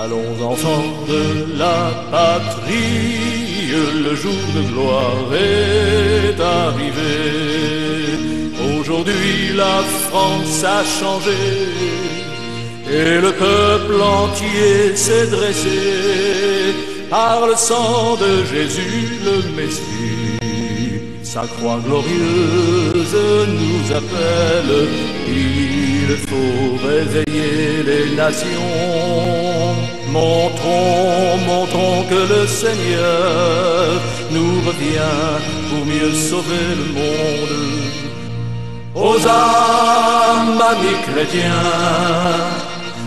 Allons enfants de la patrie, le jour de gloire est arrivé. Aujourd'hui la France a changé et le peuple entier s'est dressé. Par le sang de Jésus le Messie, sa croix glorieuse nous appelle. Il faut réveiller les nations. Montrons que le Seigneur nous revient pour mieux sauver le monde. Aux âmes, amis chrétiens,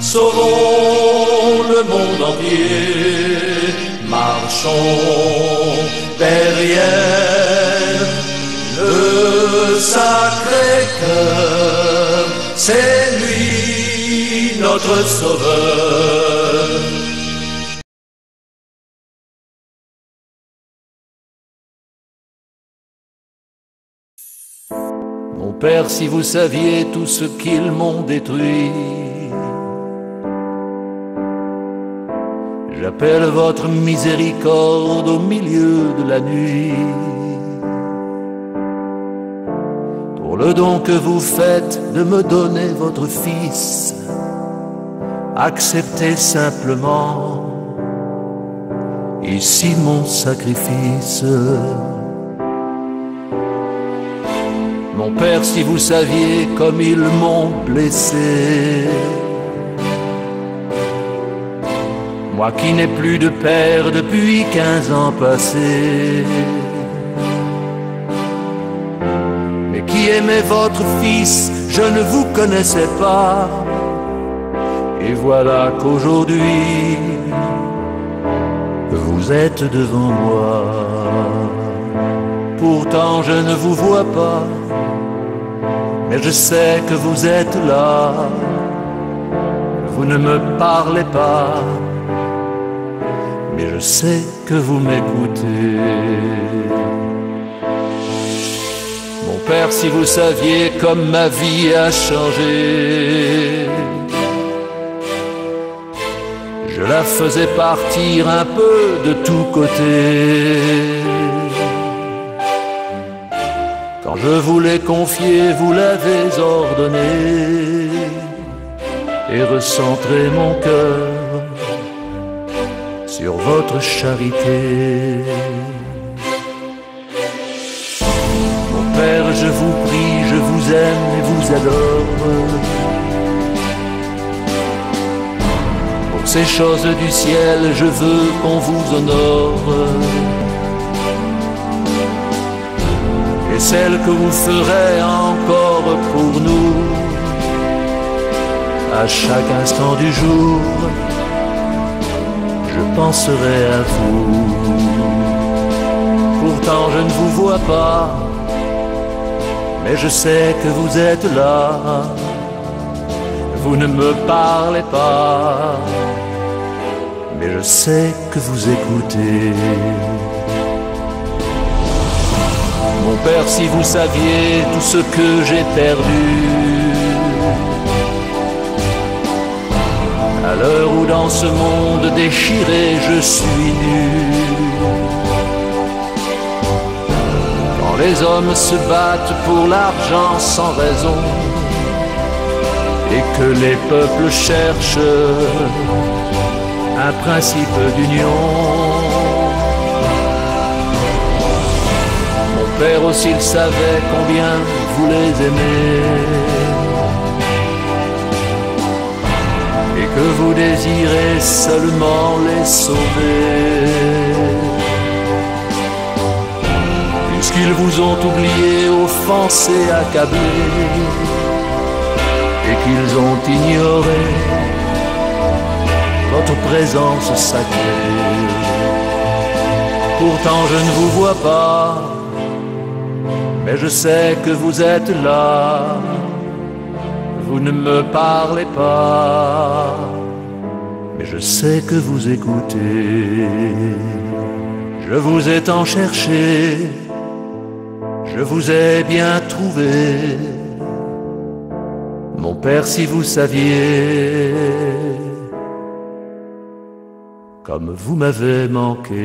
sauvons le monde entier. Marchons derrière le Sacré-Cœur, c'est lui notre Sauveur. Mon Père, si vous saviez tout ce qu'ils m'ont détruit, j'appelle votre miséricorde au milieu de la nuit. Pour le don que vous faites de me donner votre Fils, acceptez simplement ici mon sacrifice. Mon Père, si vous saviez comme ils m'ont blessé, moi qui n'ai plus de père depuis 15 ans passés, mais qui aimait votre Fils, je ne vous connaissais pas. Et voilà qu'aujourd'hui, vous êtes devant moi. Pourtant je ne vous vois pas, mais je sais que vous êtes là. Vous ne me parlez pas, mais je sais que vous m'écoutez. Mon Père, si vous saviez comme ma vie a changé, je la faisais partir un peu de tous côtés. Quand je vous l'ai confié, vous l'avez ordonné et recentré mon cœur sur votre charité. Mon Père, je vous prie, je vous aime et vous adore. Pour ces choses du ciel, je veux qu'on vous honore. Et celle que vous ferez encore pour nous, à chaque instant du jour, je penserai à vous. Pourtant je ne vous vois pas, mais je sais que vous êtes là. Vous ne me parlez pas, mais je sais que vous écoutez. Mon Père, si vous saviez tout ce que j'ai perdu, à l'heure où dans ce monde déchiré je suis nu, quand les hommes se battent pour l'argent sans raison et que les peuples cherchent un principe d'union. Mon Père aussi il savait combien vous les aimez et que vous désirez seulement les sauver. Puisqu'ils vous ont oublié, offensé, accablé, et qu'ils ont ignoré votre présence sacrée. Pourtant je ne vous vois pas, mais je sais que vous êtes là. Vous ne me parlez pas, mais je sais que vous écoutez. Je vous ai tant cherché, je vous ai bien trouvé. Mon Père, si vous saviez comme vous m'avez manqué.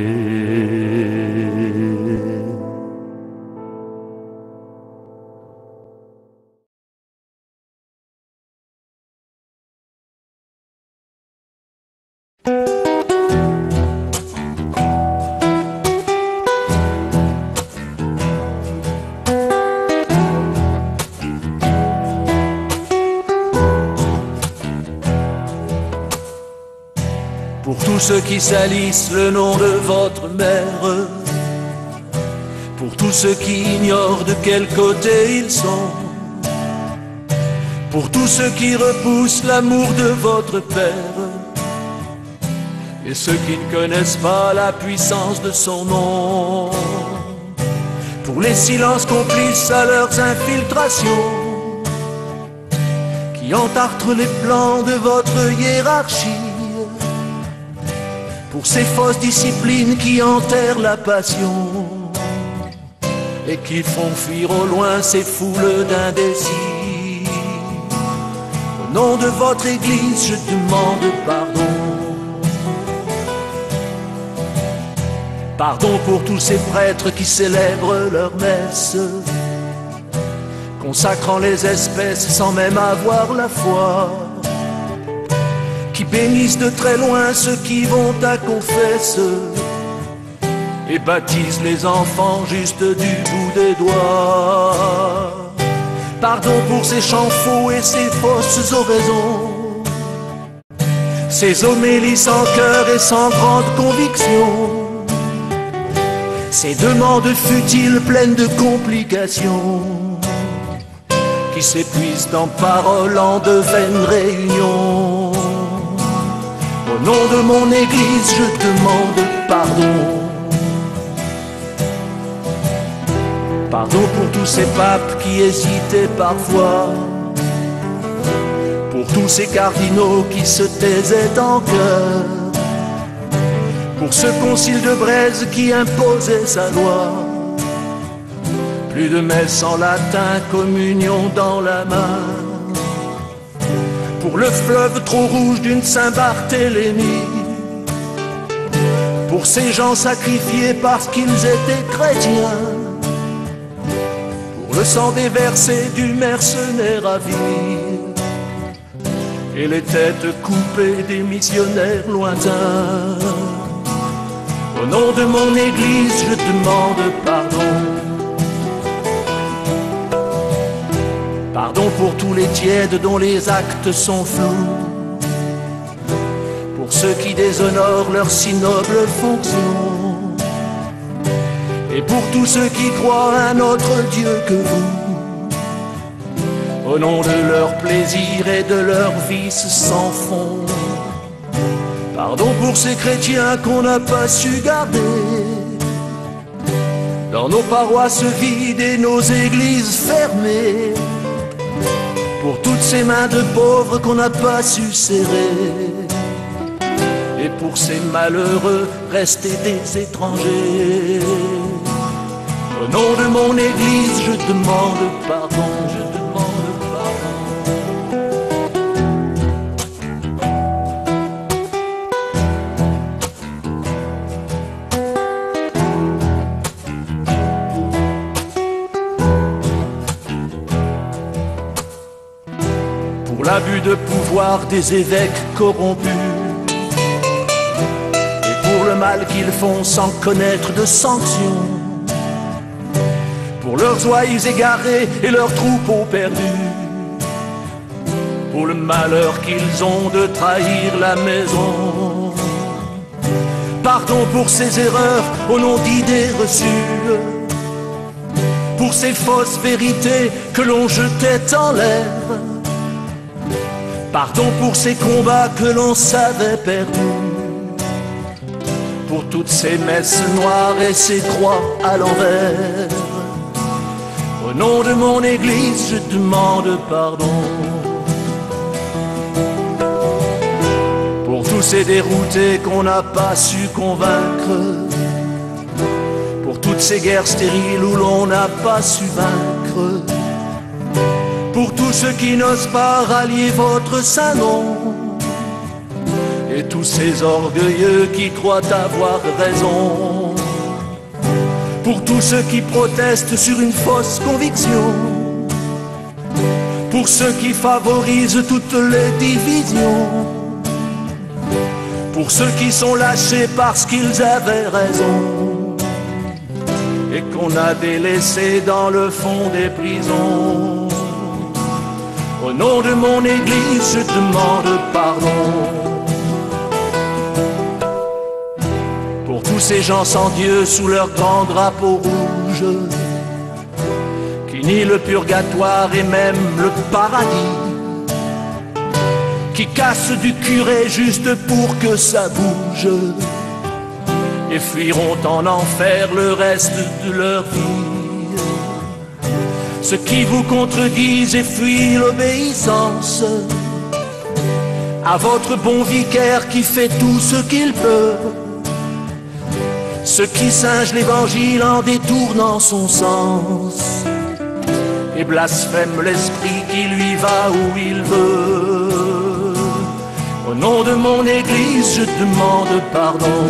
Pour tous ceux qui salissent le nom de votre mère, pour tous ceux qui ignorent de quel côté ils sont, pour tous ceux qui repoussent l'amour de votre père, et ceux qui ne connaissent pas la puissance de son nom, pour les silences complices à leurs infiltrations, qui entartrent les plans de votre hiérarchie, pour ces fausses disciplines qui enterrent la passion et qui font fuir au loin ces foules d'indécis. Au nom de votre Église, je demande pardon. Pardon pour tous ces prêtres qui célèbrent leur messe, consacrant les espèces sans même avoir la foi, qui bénissent de très loin ceux qui vont à confesse et baptisent les enfants juste du bout des doigts. Pardon pour ces chants faux et ces fausses oraisons, ces homélies sans cœur et sans grande conviction, ces demandes futiles pleines de complications, qui s'épuisent en paroles en de vaines réunions. Au nom de mon Église, je demande pardon. Pardon pour tous ces papes qui hésitaient parfois, pour tous ces cardinaux qui se taisaient en cœur, pour ce concile de Braise qui imposait sa loi. Plus de messe en latin, communion dans la main. Pour le fleuve trop rouge d'une Saint-Barthélemy, pour ces gens sacrifiés parce qu'ils étaient chrétiens, pour le sang déversé du mercenaire à vie, et les têtes coupées des missionnaires lointains. Au nom de mon Église, je demande pardon. Pardon pour tous les tièdes dont les actes sont flous, pour ceux qui déshonorent leur si noble fonction, et pour tous ceux qui croient à un autre Dieu que vous, au nom de leur plaisir et de leur vice sans fond. Pardon pour ces chrétiens qu'on n'a pas su garder, dans nos paroisses vides et nos églises fermées, pour toutes ces mains de pauvres qu'on n'a pas su serrer, et pour ces malheureux restés des étrangers. Au nom de mon Église, je demande pardon, je demande pour l'abus de pouvoir des évêques corrompus, et pour le mal qu'ils font sans connaître de sanctions, pour leurs ouailles égarées et leurs troupeaux perdus, pour le malheur qu'ils ont de trahir la maison. Pardon pour ces erreurs au nom d'idées reçues, pour ces fausses vérités que l'on jetait en l'air. Pardon pour ces combats que l'on savait perdus, pour toutes ces messes noires et ces croix à l'envers. Au nom de mon Église, je demande pardon. Pour tous ces déroutés qu'on n'a pas su convaincre, pour toutes ces guerres stériles où l'on n'a pas su vaincre, pour tous ceux qui n'osent pas rallier votre saint nom, et et tous ces orgueilleux qui croient avoir raison, pour tous ceux qui protestent sur une fausse conviction, pour ceux qui favorisent toutes les divisions, pour ceux qui sont lâchés parce qu'ils avaient raison et qu'on a délaissés dans le fond des prisons. Au nom de mon Église, je demande pardon pour tous ces gens sans Dieu sous leur grand drapeau rouge, qui nient le purgatoire et même le paradis, qui cassent du curé juste pour que ça bouge, et fuiront en enfer le reste de leur vie. Ceux qui vous contredisent et fuient l'obéissance à votre bon vicaire qui fait tout ce qu'il peut, ceux qui singent l'évangile en détournant son sens et blasphèment l'esprit qui lui va où il veut. Au nom de mon Église, je demande pardon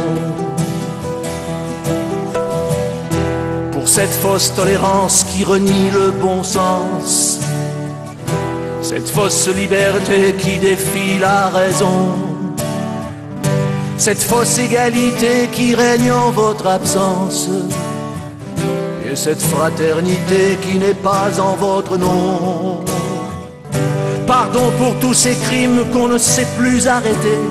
pour cette fausse tolérance qui renie le bon sens, cette fausse liberté qui défie la raison, cette fausse égalité qui règne en votre absence, et cette fraternité qui n'est pas en votre nom. Pardon pour tous ces crimes qu'on ne sait plus arrêter,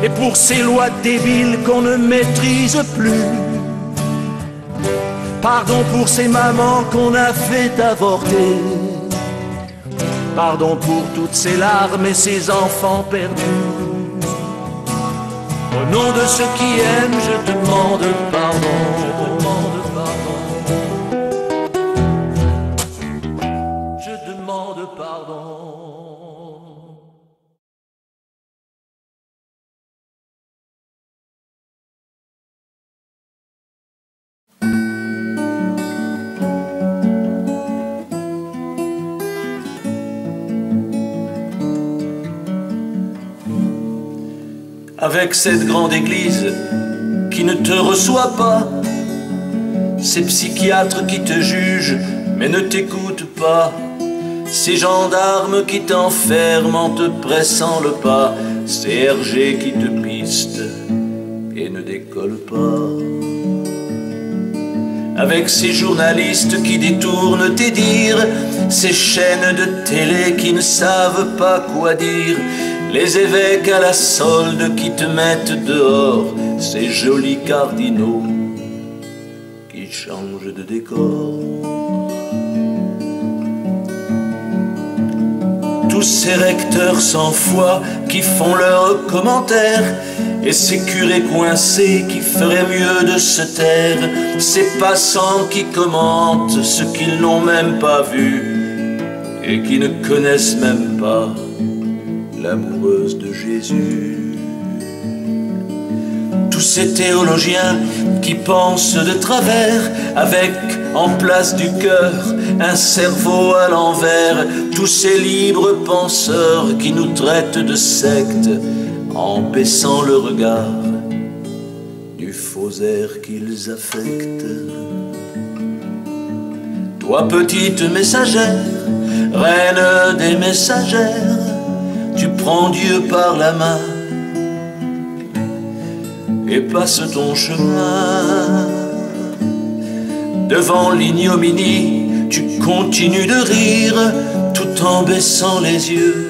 et pour ces lois débiles qu'on ne maîtrise plus. Pardon pour ces mamans qu'on a fait avorter. Pardon pour toutes ces larmes et ces enfants perdus. Au nom de ceux qui aiment, je demande pardon. Je demande pardon. Avec cette grande église qui ne te reçoit pas, ces psychiatres qui te jugent mais ne t'écoutent pas, ces gendarmes qui t'enferment en te pressant le pas, ces RG qui te pistent et ne décollent pas. Avec ces journalistes qui détournent tes dires, ces chaînes de télé qui ne savent pas quoi dire, les évêques à la solde qui te mettent dehors, ces jolis cardinaux qui changent de décor. Tous ces recteurs sans foi qui font leurs commentaires, et ces curés coincés qui feraient mieux de se taire, ces passants qui commentent ce qu'ils n'ont même pas vu et qui ne connaissent même pas l'amoureuse de Jésus. Tous ces théologiens qui pensent de travers, avec en place du cœur un cerveau à l'envers, tous ces libres penseurs qui nous traitent de secte en baissant le regard du faux air qu'ils affectent. Toi petite messagère, reine des messagères, tu prends Dieu par la main et passe ton chemin. Devant l'ignominie, tu continues de rire tout en baissant les yeux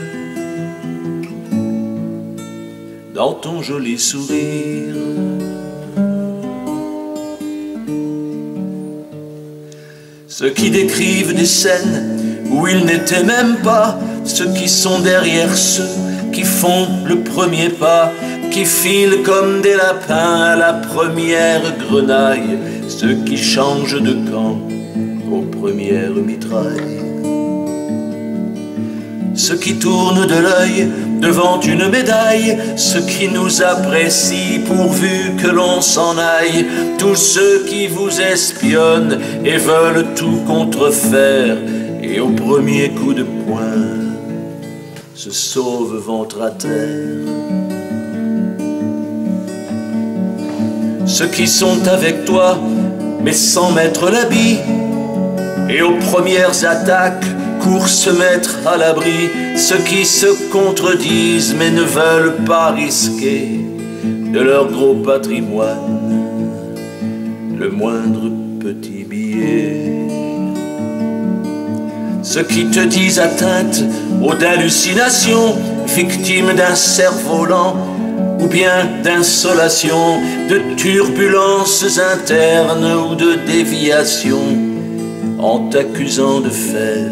dans ton joli sourire. Ceux qui décrivent des scènes où ils n'étaient même pas, ceux qui sont derrière ceux qui font le premier pas, qui filent comme des lapins à la première grenaille, ceux qui changent de camp aux premières mitrailles, ceux qui tournent de l'œil devant une médaille, ceux qui nous apprécient pourvu que l'on s'en aille, tous ceux qui vous espionnent et veulent tout contrefaire, et au premier coup de poing se sauvent ventre à terre. Ceux qui sont avec toi, mais sans mettre l'habit, et aux premières attaques, courent se mettre à l'abri. Ceux qui se contredisent, mais ne veulent pas risquer de leur gros patrimoine le moindre petit billet. Ceux qui te disent atteinte aux hallucinations, victime d'un cerf-volant ou bien d'insolation, de turbulences internes ou de déviations, en t'accusant de faire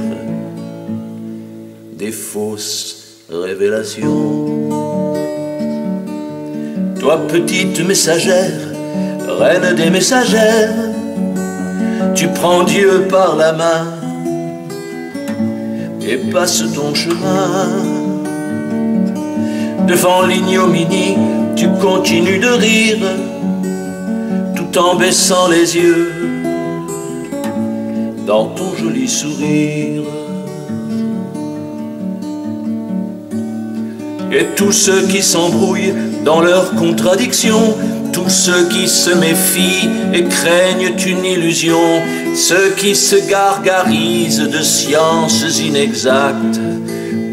des fausses révélations. Toi, petite messagère, reine des messagères, tu prends Dieu par la main et passes ton chemin. Devant l'ignominie, tu continues de rire, tout en baissant les yeux dans ton joli sourire. Et tous ceux qui s'embrouillent dans leurs contradictions, tous ceux qui se méfient et craignent une illusion, ceux qui se gargarisent de sciences inexactes,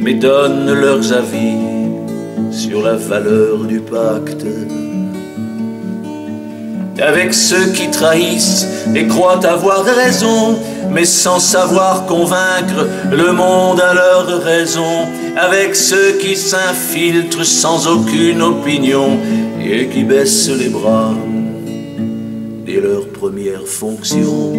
mais donnent leurs avis sur la valeur du pacte. Avec ceux qui trahissent et croient avoir raison, mais sans savoir convaincre le monde à leur raison. Avec ceux qui s'infiltrent sans aucune opinion et qui baissent les bras dès leur première fonction.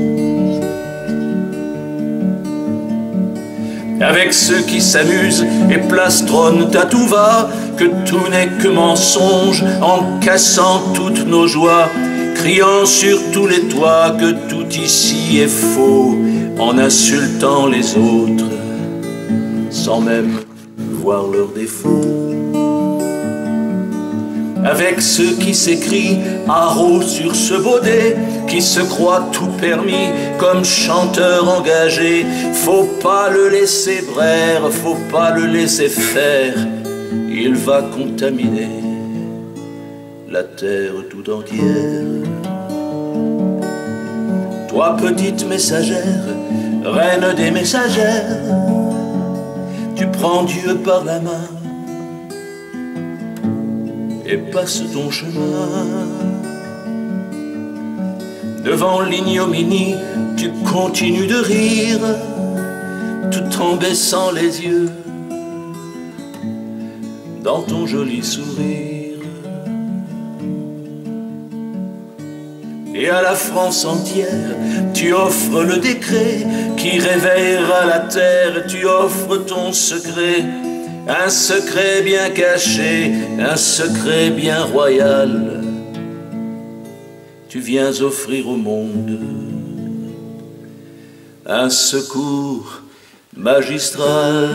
Avec ceux qui s'amusent et plastronnent à tout va que tout n'est que mensonge, en cassant toutes nos joies, criant sur tous les toits que tout ici est faux, en insultant les autres sans même voir leurs défauts. Avec ceux qui s'écrient haro sur ce baudet, qui se croient tout permis comme chanteur engagé. Faut pas le laisser braire, faut pas le laisser faire, il va contaminer la terre tout entière. Toi, petite messagère, reine des messagères, tu prends Dieu par la main et passe ton chemin. Devant l'ignominie, tu continues de rire, tout en baissant les yeux dans ton joli sourire. Et à la France entière, tu offres le décret qui réveillera la terre, tu offres ton secret, un secret bien caché, un secret bien royal. Tu viens offrir au monde un secours magistral.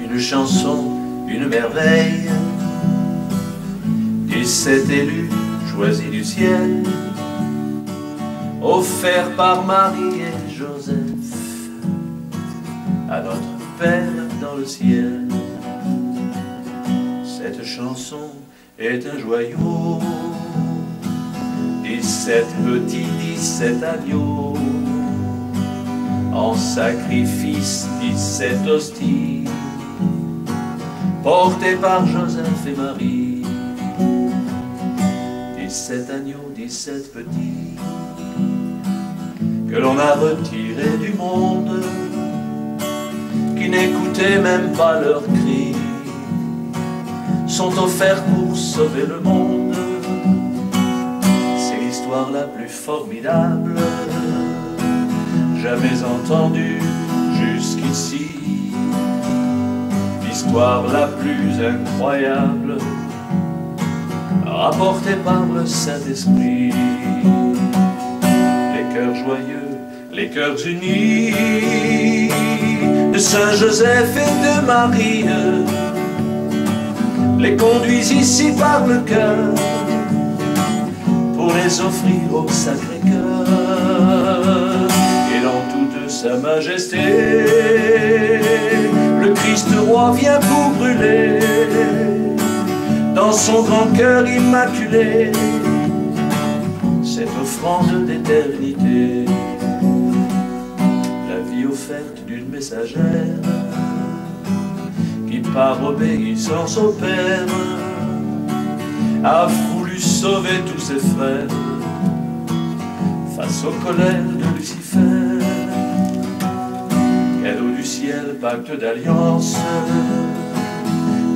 Une chanson, une merveille, 17 élus choisis du ciel, offerts par Marie et Joseph à notre Père dans le ciel. Cette chanson est un joyau, 17 petits, 17 agneaux, en sacrifice 17 hosties, portés par Joseph et Marie. 17 agneaux, 17 petits, que l'on a retirés du monde, qui n'écoutaient même pas leurs cris, sont offerts pour sauver le monde. C'est l'histoire la plus formidable jamais entendue jusqu'ici. l'histoire la plus incroyable rapportée par le Saint-Esprit. Les cœurs joyeux, les cœurs unis de Saint Joseph et de Marie les conduisent ici par le cœur pour les offrir au Sacré-Cœur. Et dans toute sa majesté, le Christ roi vient pour brûler dans son grand cœur immaculé cette offrande d'éternité. La vie offerte d'une messagère qui par obéissance au Père a voulu sauver tous ses frères face aux colères de Lucifer. Cadeau du ciel, pacte d'alliance,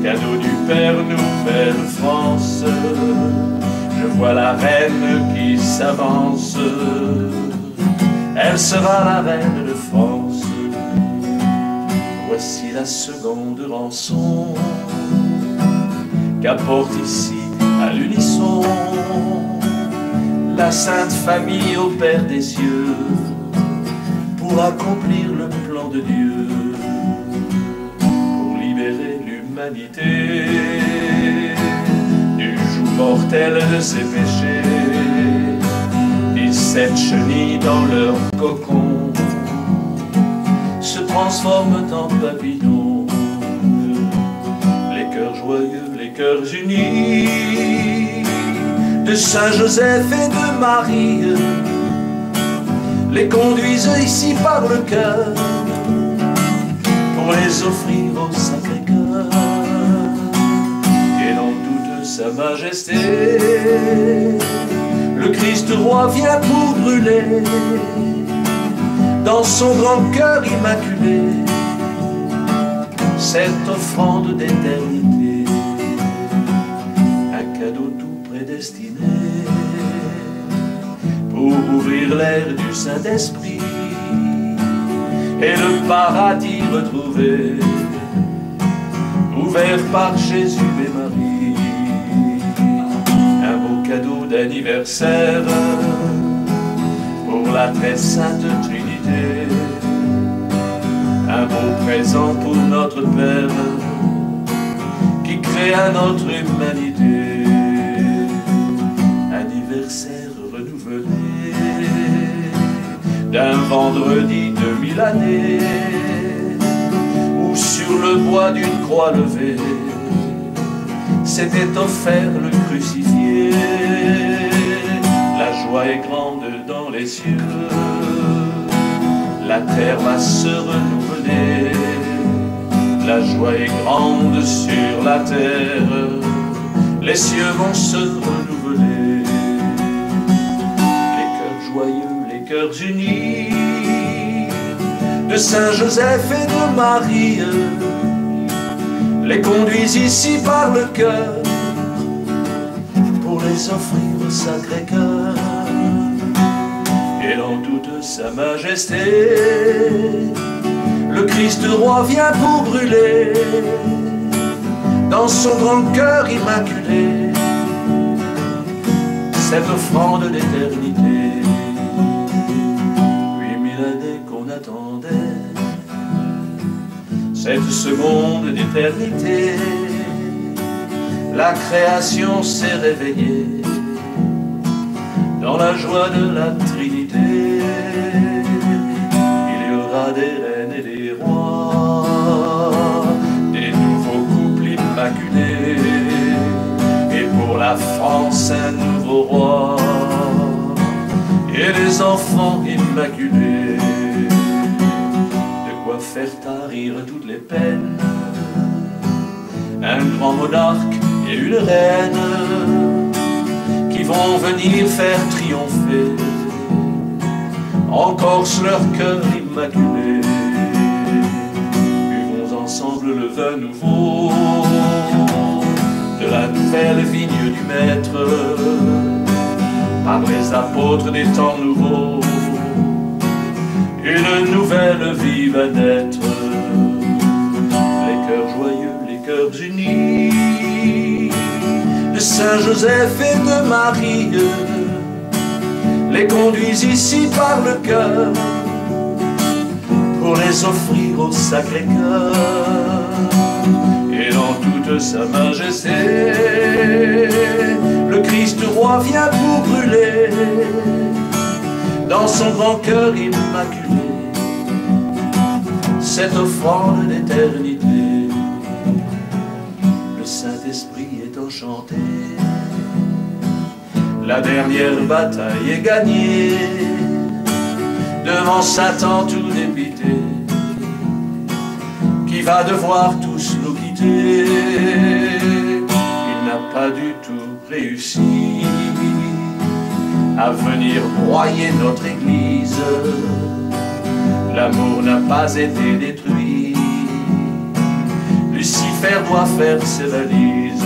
cadeau du Père, nouvelle France. Je vois la reine qui s'avance, elle sera la reine de France. Voici la seconde rançon qu'apporte ici à l'unisson la Sainte Famille au Père des cieux pour accomplir le plan de Dieu, pour libérer l'humanité du joug mortel de ses péchés. 17 chenilles dans leur cocon se transforment en papillons. Les cœurs joyeux, les cœurs unis de Saint Joseph et de Marie les conduisent ici par le cœur pour les offrir au Sacré-Cœur. Et dans toute sa majesté, le Christ roi vient pour brûler dans son grand cœur immaculé cette offrande d'éternité, un cadeau tout prédestiné pour ouvrir l'air du Saint-Esprit et le paradis retrouvé, ouvert par Jésus et Marie. Un beau cadeau d'anniversaire pour la très sainte Trinité, un beau présent pour notre Père qui créa notre humanité. Anniversaire renouvelé d'un vendredi de 1000 années où sur le bois d'une croix levée s'était offert le crucifié. La joie est grande dans les cieux, la terre va se renouveler. La joie est grande sur la terre, les cieux vont se renouveler. Les cœurs joyeux, les cœurs unis de Saint Joseph et de Marie les conduisent ici par le cœur pour les offrir au Sacré-Cœur. Et dans toute sa majesté, le Christ roi vient pour brûler dans son grand cœur immaculé cette offrande d'éternité. 8000 années qu'on attendait cette seconde d'éternité, la création s'est réveillée dans la joie de la Trinité. Il y aura des reines et des rois, des nouveaux couples immaculés, et pour la France un nouveau roi, et des enfants immaculés. De quoi faire tarir toutes les peines, un grand monarque et une reine qui vont venir faire triompher en Corse leur cœur immaculé. Buvons ensemble le vin nouveau de la nouvelle vigne du Maître, par les apôtres des temps nouveaux, une nouvelle vie va naître. Les cœurs joyeux, cœurs unis de Saint Joseph et de Marie les conduisent ici par le cœur pour les offrir au Sacré-Cœur. Et dans toute sa majesté, le Christ roi vient pour brûler dans son grand cœur immaculé cette offrande d'éternité. Le Saint-Esprit est enchanté, la dernière bataille est gagnée, devant Satan tout dépité, qui va devoir tous nous quitter. Il n'a pas du tout réussi à venir broyer notre Église. L'amour n'a pas été détruit, Lucifer doit faire ses valises.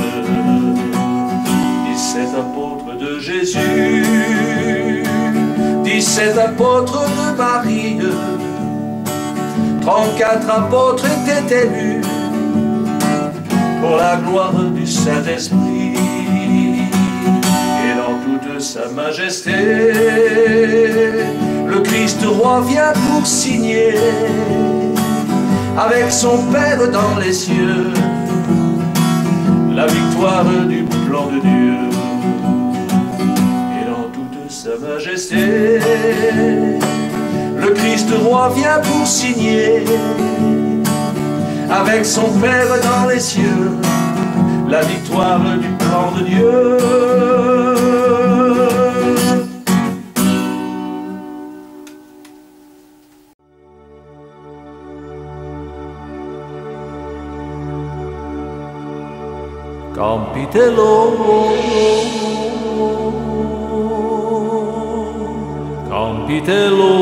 17 apôtres de Jésus, 17 apôtres de Marie, 34 apôtres étaient élus pour la gloire du Saint-Esprit. Et dans toute sa majesté, le Christ roi vient pour signer avec son Père dans les cieux la victoire du plan de Dieu. Et dans toute sa majesté, le Christ roi vient pour signer avec son Père dans les cieux la victoire du plan de Dieu. Campitello, Campitello,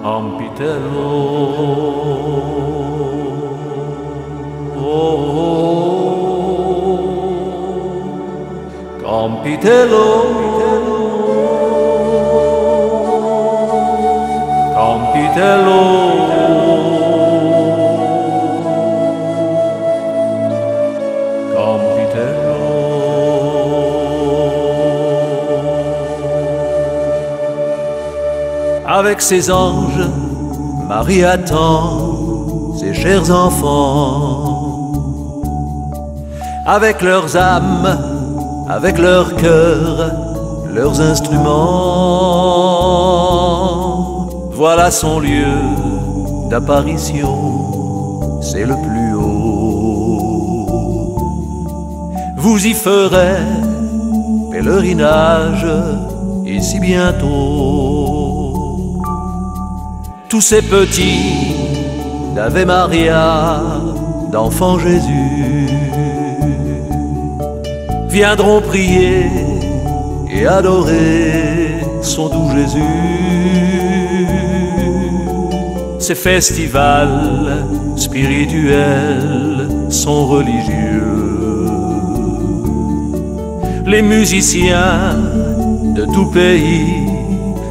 Campitello, Campitello, Campitello. Avec ses anges, Marie attend ses chers enfants. Avec leurs âmes, avec leurs cœurs, leurs instruments. Voilà son lieu d'apparition, c'est le plus haut. Vous y ferez pèlerinage ici bientôt. Tous ces petits d'Ave Maria, d'enfant Jésus, viendront prier et adorer son doux Jésus. Ces festivals spirituels sont religieux. Les musiciens de tout pays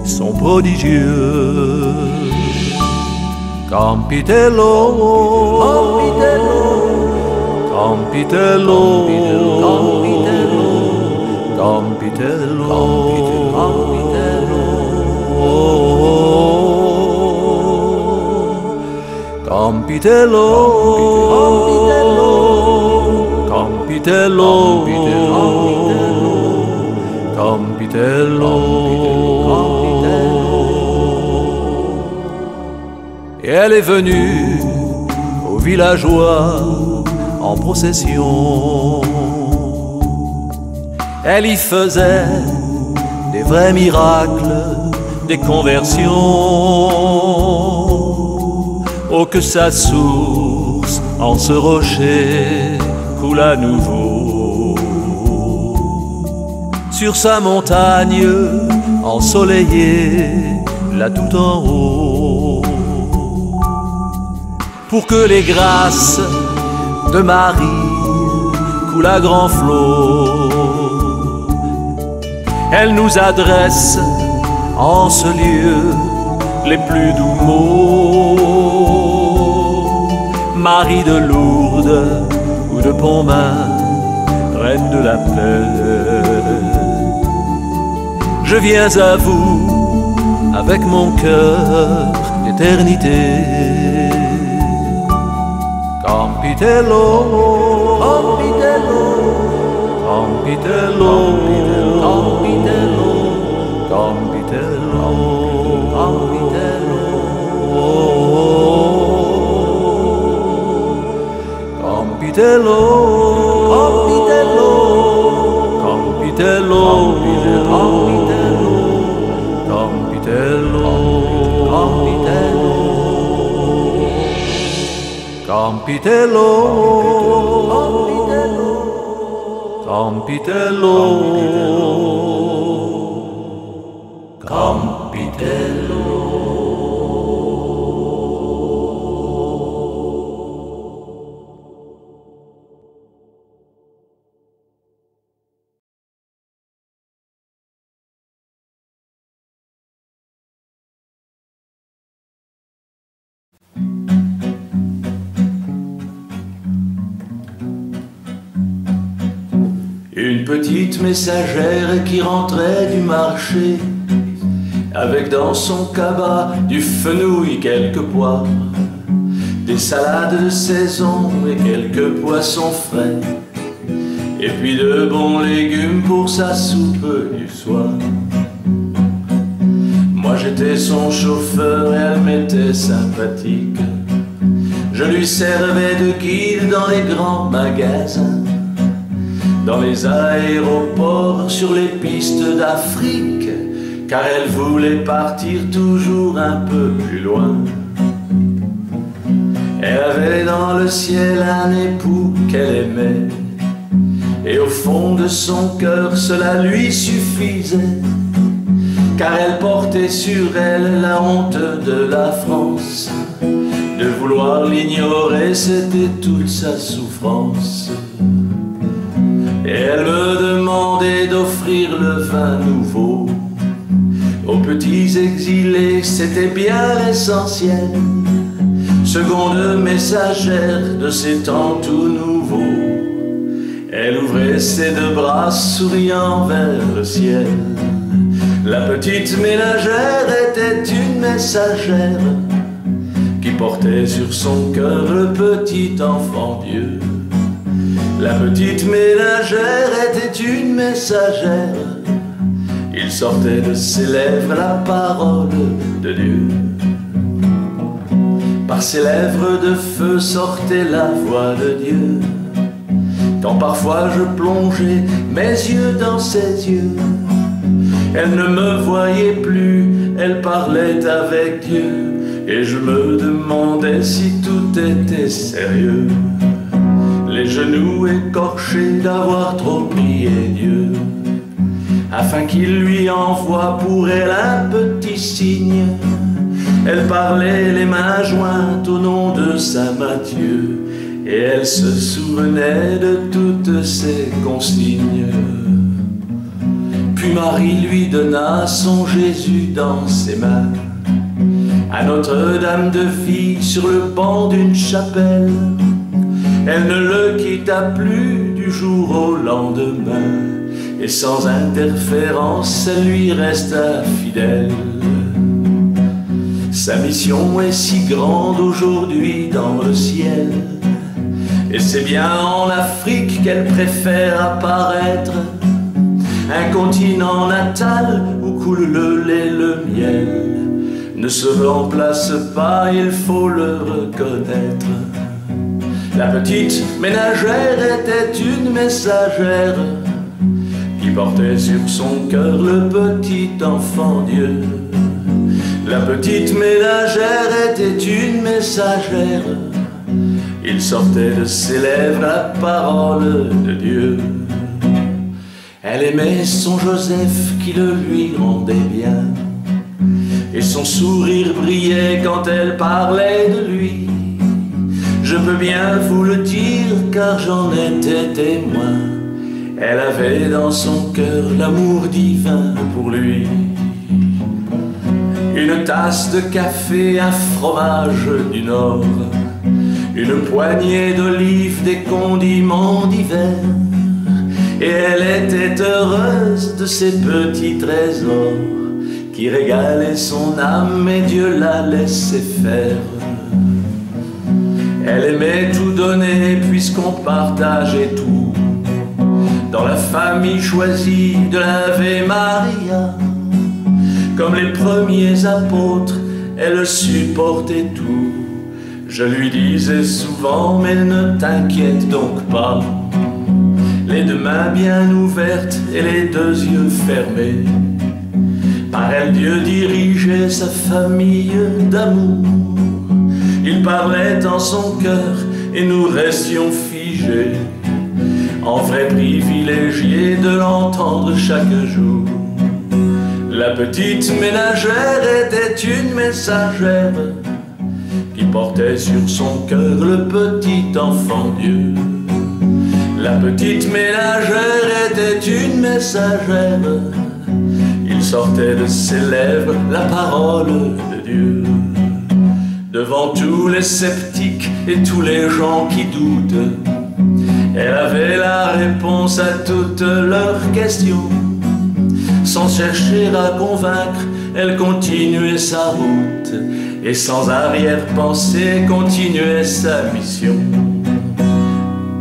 sont prodigieux. Campitello, Campitello, Campitello, Campitello, Campitello, Campitello, Campitello. Et elle est venue aux villageois en procession. Elle y faisait des vrais miracles, des conversions. Oh, que sa source en ce rocher coule à nouveau. Sur sa montagne ensoleillée, là tout en haut, pour que les grâces de Marie coulent à grands flots. Elle nous adresse en ce lieu les plus doux mots. Marie de Lourdes ou de Pontmain, reine de la paix, je viens à vous avec mon cœur d'éternité. Campitello, Campitello, Campitello, Campitello, Campitello, Campitello, Campitello, Campitello, Campitello, Campitello, Campitello, Campitello, Campitello, Campitello. Une petite messagère qui rentrait du marché, avec dans son cabas du fenouil, quelques pois, des salades de saison et quelques poissons frais, et puis de bons légumes pour sa soupe du soir. Moi j'étais son chauffeur et elle m'était sympathique. Je lui servais de guide dans les grands magasins, dans les aéroports, sur les pistes d'Afrique, car elle voulait partir toujours un peu plus loin. Elle avait dans le ciel un époux qu'elle aimait, et au fond de son cœur cela lui suffisait, car elle portait sur elle la honte de la France. De vouloir l'ignorer, c'était toute sa souffrance. Et elle me demandait d'offrir le vin nouveau aux petits exilés, c'était bien l'essentiel. Seconde messagère de ces temps tout nouveaux, elle ouvrait ses deux bras souriant vers le ciel. La petite ménagère était une messagère qui portait sur son cœur le petit enfant Dieu. La petite ménagère était une messagère, il sortait de ses lèvres la parole de Dieu. Par ses lèvres de feu sortait la voix de Dieu. Quand parfois je plongeais mes yeux dans ses yeux, elle ne me voyait plus, elle parlait avec Dieu, et je me demandais si tout était sérieux. Les genoux écorchés d'avoir trop prié Dieu, afin qu'il lui envoie pour elle un petit signe. Elle parlait les mains jointes au nom de Saint Matthieu, et elle se souvenait de toutes ses consignes. Puis Marie lui donna son Jésus dans ses mains, à Notre-Dame de Vie sur le banc d'une chapelle. Elle ne le quitta plus du jour au lendemain, et sans interférence, elle lui resta fidèle. Sa mission est si grande aujourd'hui dans le ciel, et c'est bien en Afrique qu'elle préfère apparaître, un continent natal où coule le lait, le miel ne se remplace pas, il faut le reconnaître. La petite ménagère était une messagère qui portait sur son cœur le petit enfant Dieu. La petite ménagère était une messagère, il sortait de ses lèvres la parole de Dieu. Elle aimait son Joseph qui le lui rendait bien, et son sourire brillait quand elle parlait de lui. Je peux bien vous le dire car j'en étais témoin, elle avait dans son cœur l'amour divin pour lui. une tasse de café, un fromage du Nord, une poignée d'olives, des condiments d'hiver. Et elle était heureuse de ces petits trésors qui régalaient son âme et Dieu la laissait faire. Elle aimait tout donner puisqu'on partageait tout. Dans la famille choisie de l'Ave Maria, comme les premiers apôtres, elle supportait tout. Je lui disais souvent, mais ne t'inquiète donc pas, les deux mains bien ouvertes et les deux yeux fermés. Par elle Dieu dirigeait sa famille d'amour. Il parlait en son cœur et nous restions figés, en vrai privilégié de l'entendre chaque jour. La petite ménagère était une messagère qui portait sur son cœur le petit enfant Dieu. La petite ménagère était une messagère, il sortait de ses lèvres la parole de Dieu. Devant tous les sceptiques et tous les gens qui doutent, elle avait la réponse à toutes leurs questions. Sans chercher à convaincre, elle continuait sa route et sans arrière-pensée continuait sa mission.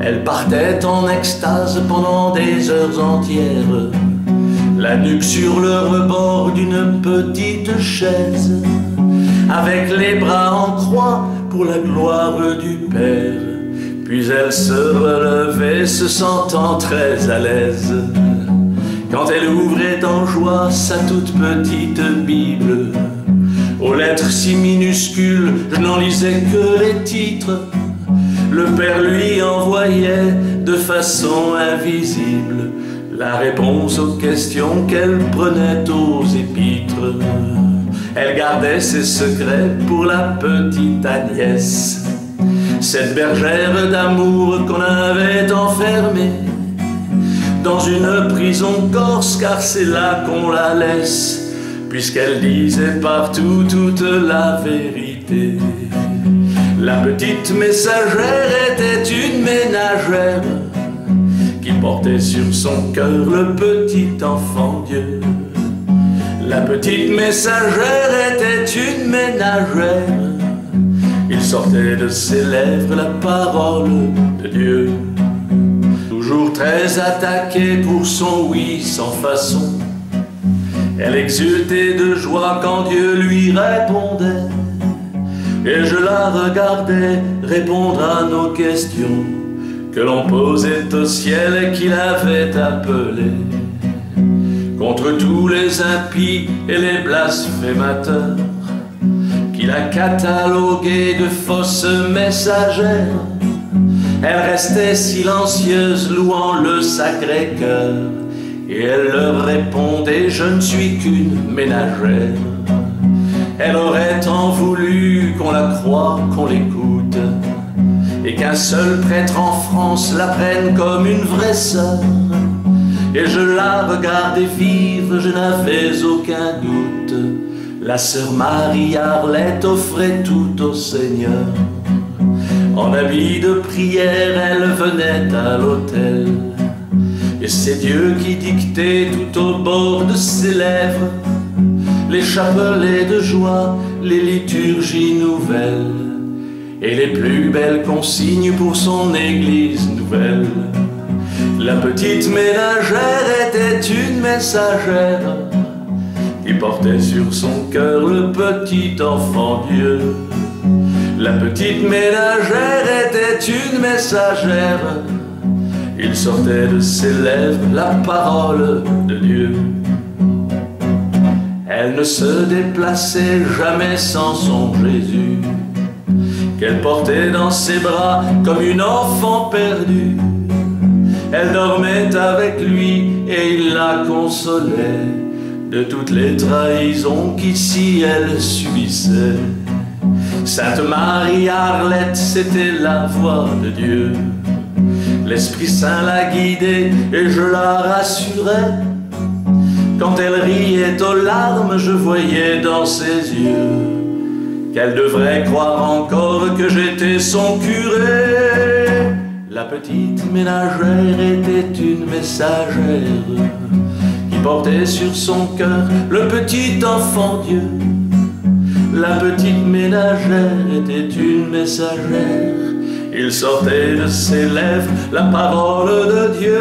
Elle partait en extase pendant des heures entières, la nuque sur le rebord d'une petite chaise, avec les bras en croix pour la gloire du Père. Puis elle se relevait, se sentant très à l'aise, quand elle ouvrait en joie sa toute petite Bible. Aux lettres si minuscules, je n'en lisais que les titres. Le Père lui envoyait de façon invisible la réponse aux questions qu'elle prenait aux épîtres. Elle gardait ses secrets pour la petite Agnès, cette bergère d'amour qu'on avait enfermée dans une prison corse, car c'est là qu'on la laisse, puisqu'elle disait partout toute la vérité. La petite messagère était une ménagère qui portait sur son cœur le petit enfant Dieu. La petite messagère était une ménagère, il sortait de ses lèvres la parole de Dieu. Toujours très attaquée pour son oui sans façon, elle exultait de joie quand Dieu lui répondait. Et je la regardais répondre à nos questions que l'on posait au ciel et qu'il avait appelé. Contre tous les impies et les blasphémateurs, qu'il a catalogués de fausses messagères, elle restait silencieuse louant le Sacré-Cœur. Et elle leur répondait, je ne suis qu'une ménagère. Elle aurait tant voulu qu'on la croie, qu'on l'écoute, et qu'un seul prêtre en France la prenne comme une vraie sœur. Et je la regardais vivre, je n'avais aucun doute, la sœur Marie-Arlette offrait tout au Seigneur. En habit de prière, elle venait à l'autel, et c'est Dieu qui dictait tout au bord de ses lèvres les chapelets de joie, les liturgies nouvelles et les plus belles consignes pour son église nouvelle. La petite ménagère était une messagère qui portait sur son cœur le petit enfant Dieu. La petite ménagère était une messagère, il sortait de ses lèvres la parole de Dieu. Elle ne se déplaçait jamais sans son Jésus, qu'elle portait dans ses bras comme une enfant perdue. Elle dormait avec lui et il la consolait de toutes les trahisons qu'ici elle subissait. Sainte Marie-Arlette, c'était la voix de Dieu. L'Esprit Saint la guidait et je la rassurais Quand elle riait aux larmes, je voyais dans ses yeux qu'elle devrait croire encore que j'étais son curé. La petite ménagère était une messagère qui portait sur son cœur le petit enfant Dieu. La petite ménagère était une messagère, il sortait de ses lèvres la parole de Dieu.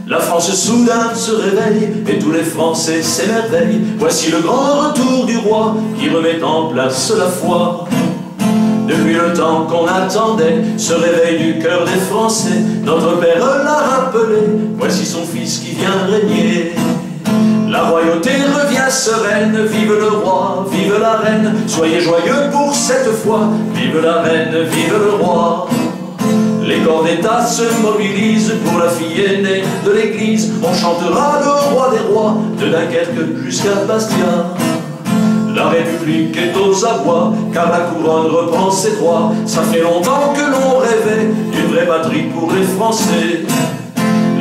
La France soudain se réveille et tous les Français s'émerveillent. Voici le grand retour du roi qui remet en place la foi. Depuis le temps qu'on attendait ce réveil du cœur des Français, notre père l'a rappelé, voici son fils qui vient régner. La royauté revient sereine, vive le roi, vive la reine, soyez joyeux pour cette fois, vive la reine, vive le roi. Les corps d'État se mobilisent pour la fille aînée de l'église. On chantera le roi des rois, de Dunkerque jusqu'à Bastia. La République est aux abois, car la couronne reprend ses droits. Ça fait longtemps que l'on rêvait d'une vraie patrie pour les Français.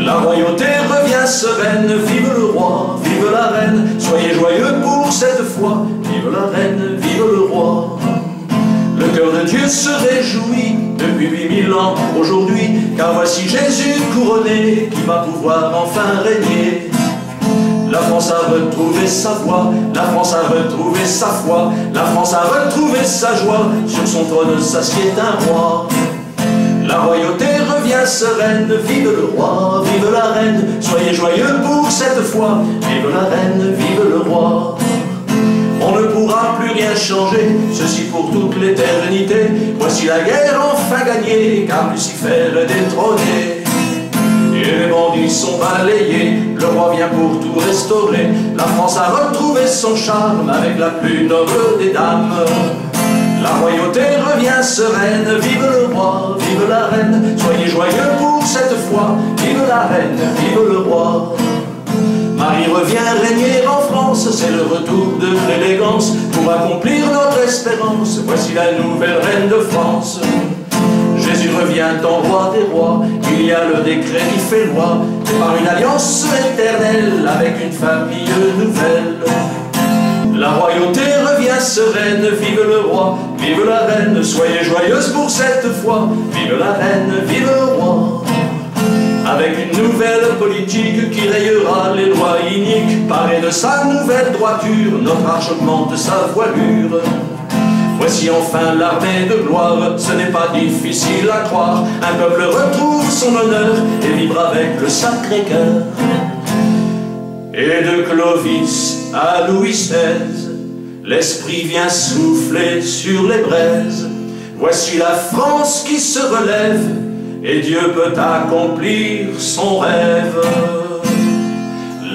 La royauté revient sereine, vive le roi, vive la reine. Soyez joyeux pour cette fois, vive la reine, vive le roi. Le cœur de Dieu se réjouit depuis 8000 ans aujourd'hui, car voici Jésus couronné qui va pouvoir enfin régner. La France a retrouvé sa voix, la France a retrouvé sa foi, la France a retrouvé sa joie, sur son trône s'assied un roi. La royauté revient sereine, vive le roi, vive la reine, soyez joyeux pour cette fois, vive la reine, vive le roi. On ne pourra plus rien changer, ceci pour toute l'éternité. Voici la guerre enfin gagnée, car Lucifer est détrôné. Et les bandits sont balayés, le roi vient pour tout restaurer. La France a retrouvé son charme avec la plus noble des dames. La royauté revient sereine, vive le roi, vive la reine. Soyez joyeux pour cette fois, vive la reine, vive le roi. Marie revient régner en France, c'est le retour de l'élégance. Pour accomplir notre espérance, voici la nouvelle reine de France. Jésus revient en roi des rois, il y a le décret qui fait loi, par une alliance éternelle avec une famille nouvelle. La royauté revient sereine, vive le roi, vive la reine, soyez joyeuse pour cette fois, vive la reine, vive le roi. Avec une nouvelle politique qui rayera les lois iniques, paré de sa nouvelle droiture, notre arche augmente sa voilure. Voici enfin l'armée de gloire, ce n'est pas difficile à croire. Un peuple retrouve son honneur et vibre avec le Sacré-Cœur. Et de Clovis à Louis XVI, l'esprit vient souffler sur les braises. Voici la France qui se relève, et Dieu peut accomplir son rêve.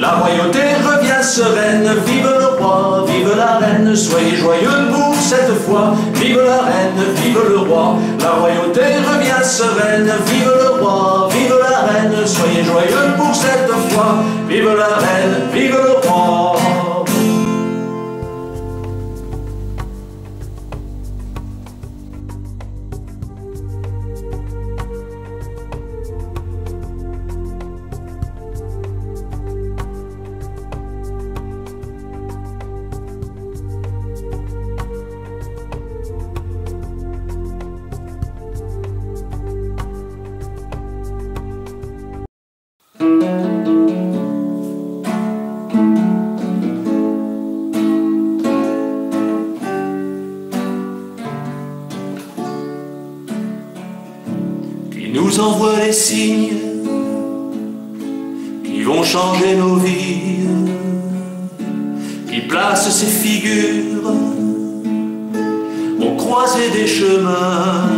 La royauté revient sereine, vive le roi, vive la reine, soyez joyeux pour cette fois, vive la reine, vive le roi. La royauté revient sereine, vive le roi, vive la reine, soyez joyeux pour cette fois, vive la reine, vive le roi. Nous envoie les signes qui vont changer nos vies, qui placent ces figures au croisé des chemins,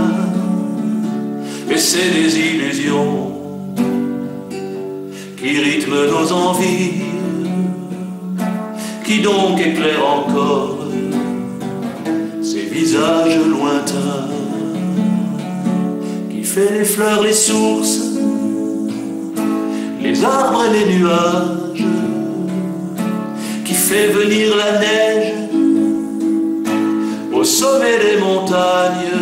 et c'est des illusions qui rythme nos envies, qui donc éclaire encore ces visages lointains, qui fait les fleurs, les sources, les arbres et les nuages, qui fait venir la neige au sommet des montagnes,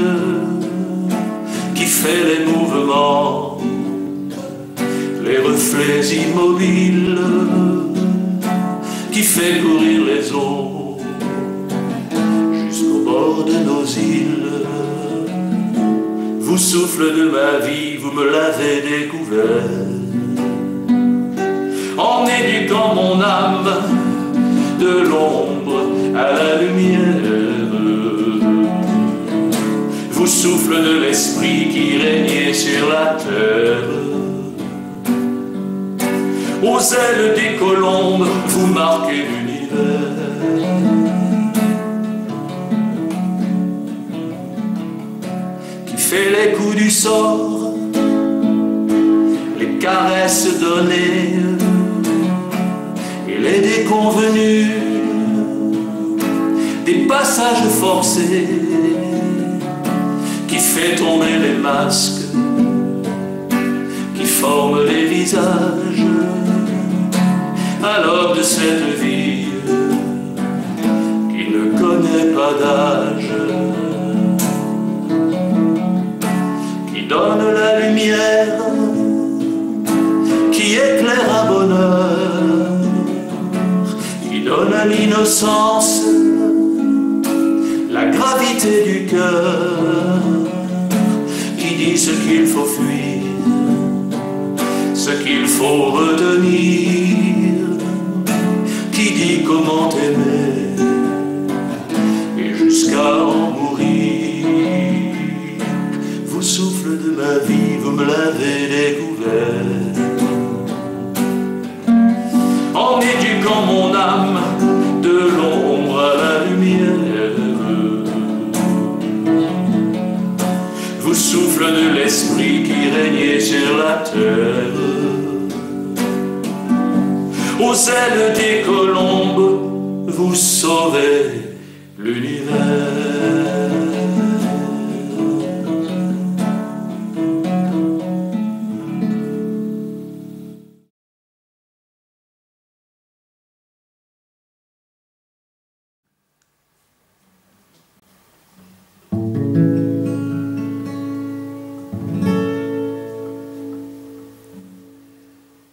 qui fait les mouvements, les reflets immobiles, qui fait courir les eaux jusqu'au bord de nos îles. Vous, souffle de ma vie, vous me l'avez découvert, en éduquant mon âme de l'ombre à la lumière. Vous, souffle de l'esprit qui régnait sur la terre, aux ailes des colombes, vous marquez l'univers. Qui fait les coups du sort, les caresses données et les déconvenus, des passages forcés, qui fait tomber les masques, qui forment les visages, alors de cette vie qui ne connaît pas d'âge, qui donne la lumière, qui éclaire à bonheur, qui donne à l'innocence la gravité du cœur, qui dit ce qu'il faut fuir, ce qu'il faut retenir, qui dit comment aimer et jusqu'à en mourir. Vous, souffle de ma vie, vous me l'avez découvert, en éduquant mon âme de l'ombre à la lumière. Vous, souffle de l'esprit qui régnait sur la terre, aux ailes des colombes, vous sauvez l'univers.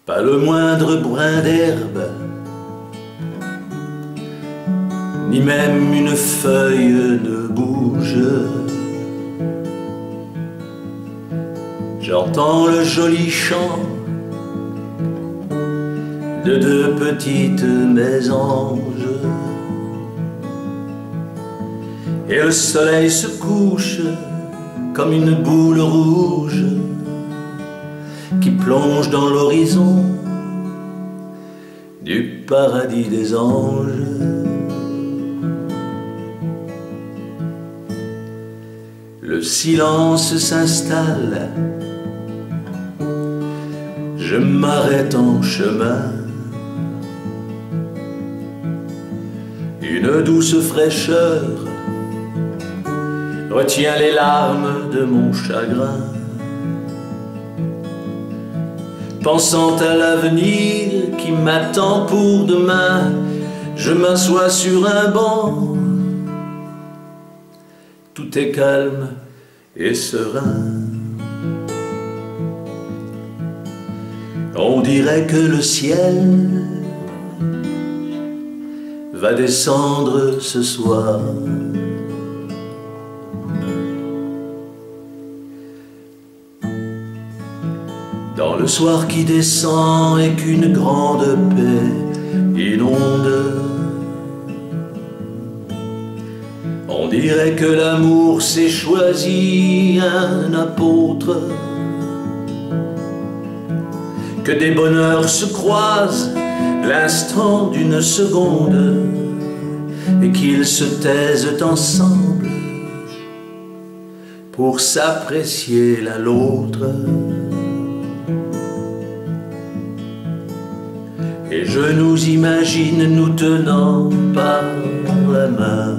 Pas le moindre brin d'herbe, ni même une feuille ne bouge. J'entends le joli chant de deux petites mésanges, et le soleil se couche comme une boule rouge qui plonge dans l'horizon du paradis des anges. Le silence s'installe, je m'arrête en chemin, une douce fraîcheur retient les larmes de mon chagrin. Pensant à l'avenir qui m'attend pour demain, je m'assois sur un banc. Tout est calme et serein. On dirait que le ciel va descendre ce soir. Dans le soir qui descend et qu'une grande paix inonde, on dirait que l'amour s'est choisi un apôtre, que des bonheurs se croisent l'instant d'une seconde et qu'ils se taisent ensemble pour s'apprécier l'un l'autre. Et je nous imagine nous tenant par la main,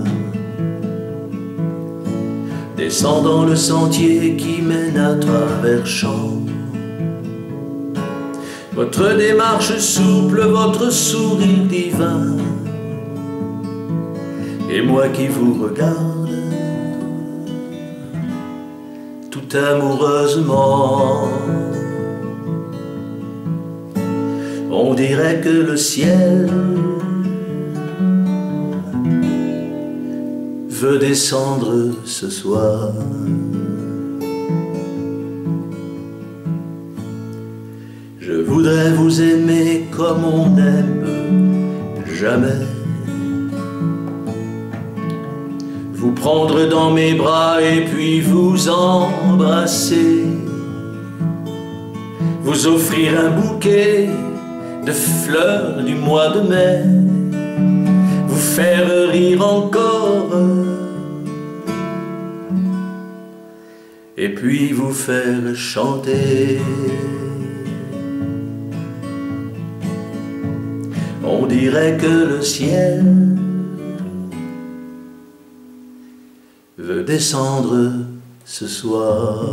descendant le sentier qui mène à travers champs. Votre démarche souple, votre sourire divin, et moi qui vous regarde tout amoureusement. On dirait que le ciel veut descendre ce soir. Je voudrais vous aimer comme on n'aime jamais, vous prendre dans mes bras et puis vous embrasser, vous offrir un bouquet de fleurs du mois de mai, vous faire rire encore et puis vous faire chanter. On dirait que le ciel veut descendre ce soir.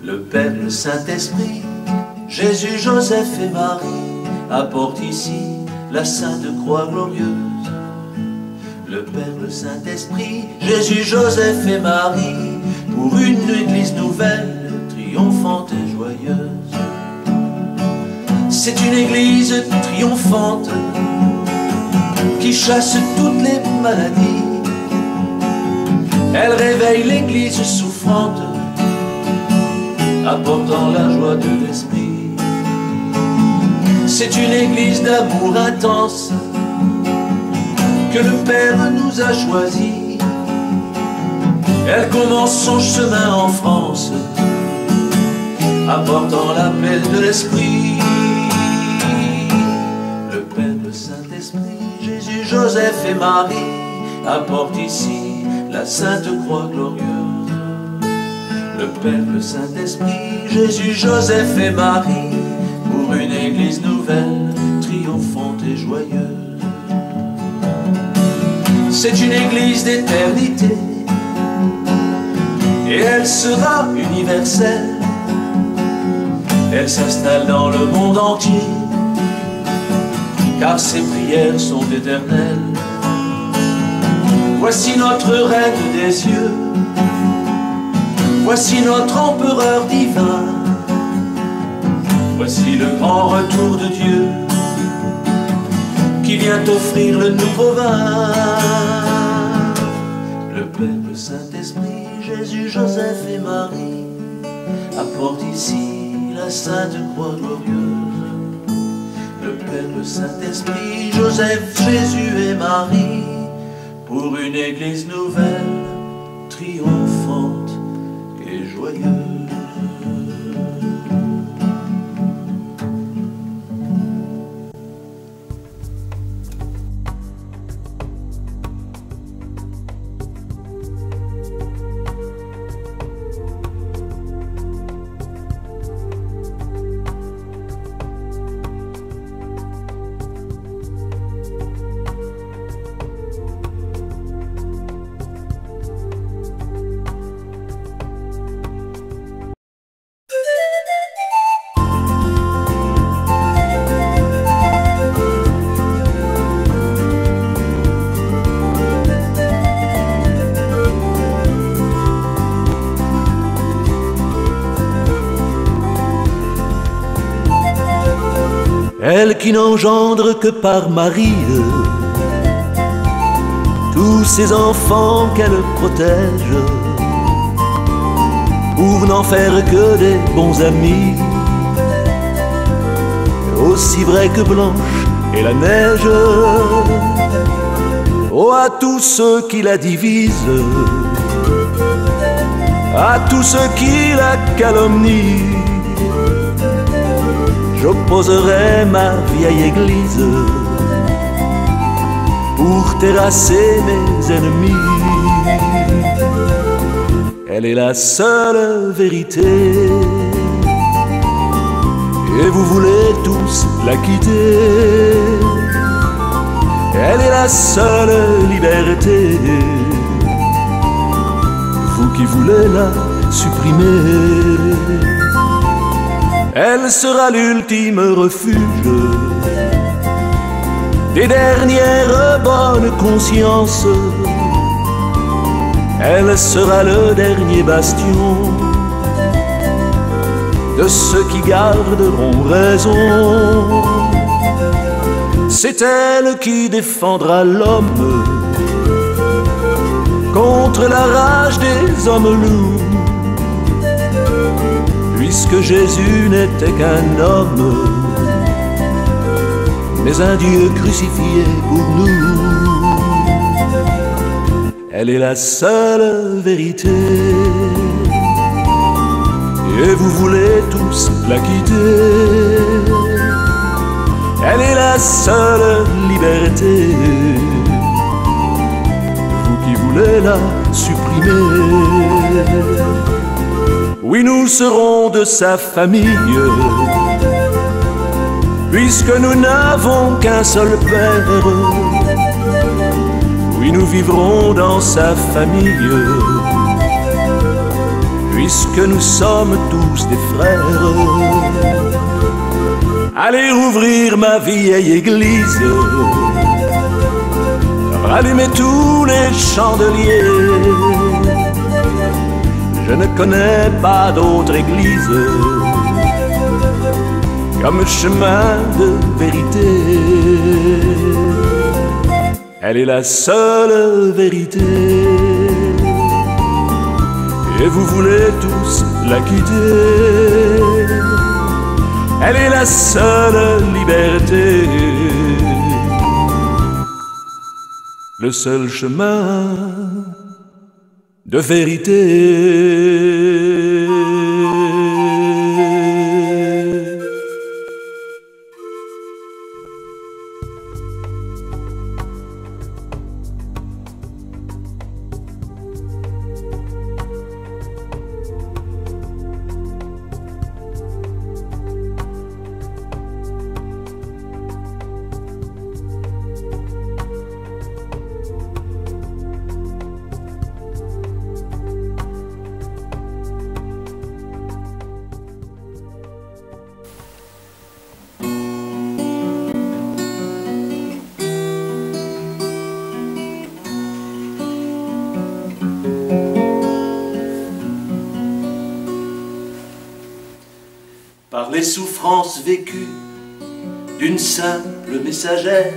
Le Père, le Saint-Esprit, Jésus, Joseph et Marie apportent ici la Sainte Croix glorieuse. Le Père, le Saint-Esprit, Jésus, Joseph et Marie pour une Église nouvelle, triomphante et joyeuse. C'est une Église triomphante qui chasse toutes les maladies. Elle réveille l'Église souffrante, apportant la joie de l'esprit. C'est une Église d'amour intense que le Père nous a choisi. Elle commence son chemin en France, apportant la paix de l'esprit. Le Père, le Saint-Esprit, Jésus, Joseph et Marie apportent ici la Sainte Croix glorieuse. Le Père, le Saint-Esprit, Jésus, Joseph et Marie pour une Église nouvelle, triomphante et joyeuse. C'est une Église d'éternité et elle sera universelle. Elle s'installe dans le monde entier car ses prières sont éternelles. Voici notre Reine des cieux, voici notre empereur divin, voici le grand retour de Dieu qui vient offrir le nouveau vin. Le Père, le Saint-Esprit, Jésus, Joseph et Marie apportent ici la Sainte Croix glorieuse. Le Père, le Saint-Esprit, Joseph, Jésus et Marie pour une Église nouvelle, triomphante et joyeuse. Elle qui n'engendre que par Marie tous ses enfants qu'elle protège, pour n'en faire que des bons amis, aussi vraie que blanche est la neige. Oh, à tous ceux qui la divisent, à tous ceux qui la calomnient, j'opposerai ma vieille église pour terrasser mes ennemis. Elle est la seule vérité et vous voulez tous la quitter. Elle est la seule liberté, vous qui voulez la supprimer. Elle sera l'ultime refuge des dernières bonnes consciences. Elle sera le dernier bastion de ceux qui garderont raison. C'est elle qui défendra l'homme contre la rage des hommes loups, puisque Jésus n'était qu'un homme, mais un Dieu crucifié pour nous. Elle est la seule vérité et vous voulez tous la quitter. Elle est la seule liberté, vous qui voulez la supprimer. Oui, nous serons de sa famille, puisque nous n'avons qu'un seul Père. Oui, nous vivrons dans sa famille, puisque nous sommes tous des frères. Allez rouvrir ma vieille église, rallumez tous les chandeliers. Je ne connais pas d'autre église comme chemin de vérité. Elle est la seule vérité et vous voulez tous la quitter. Elle est la seule liberté, le seul chemin de vérité. Par les souffrances vécues d'une simple messagère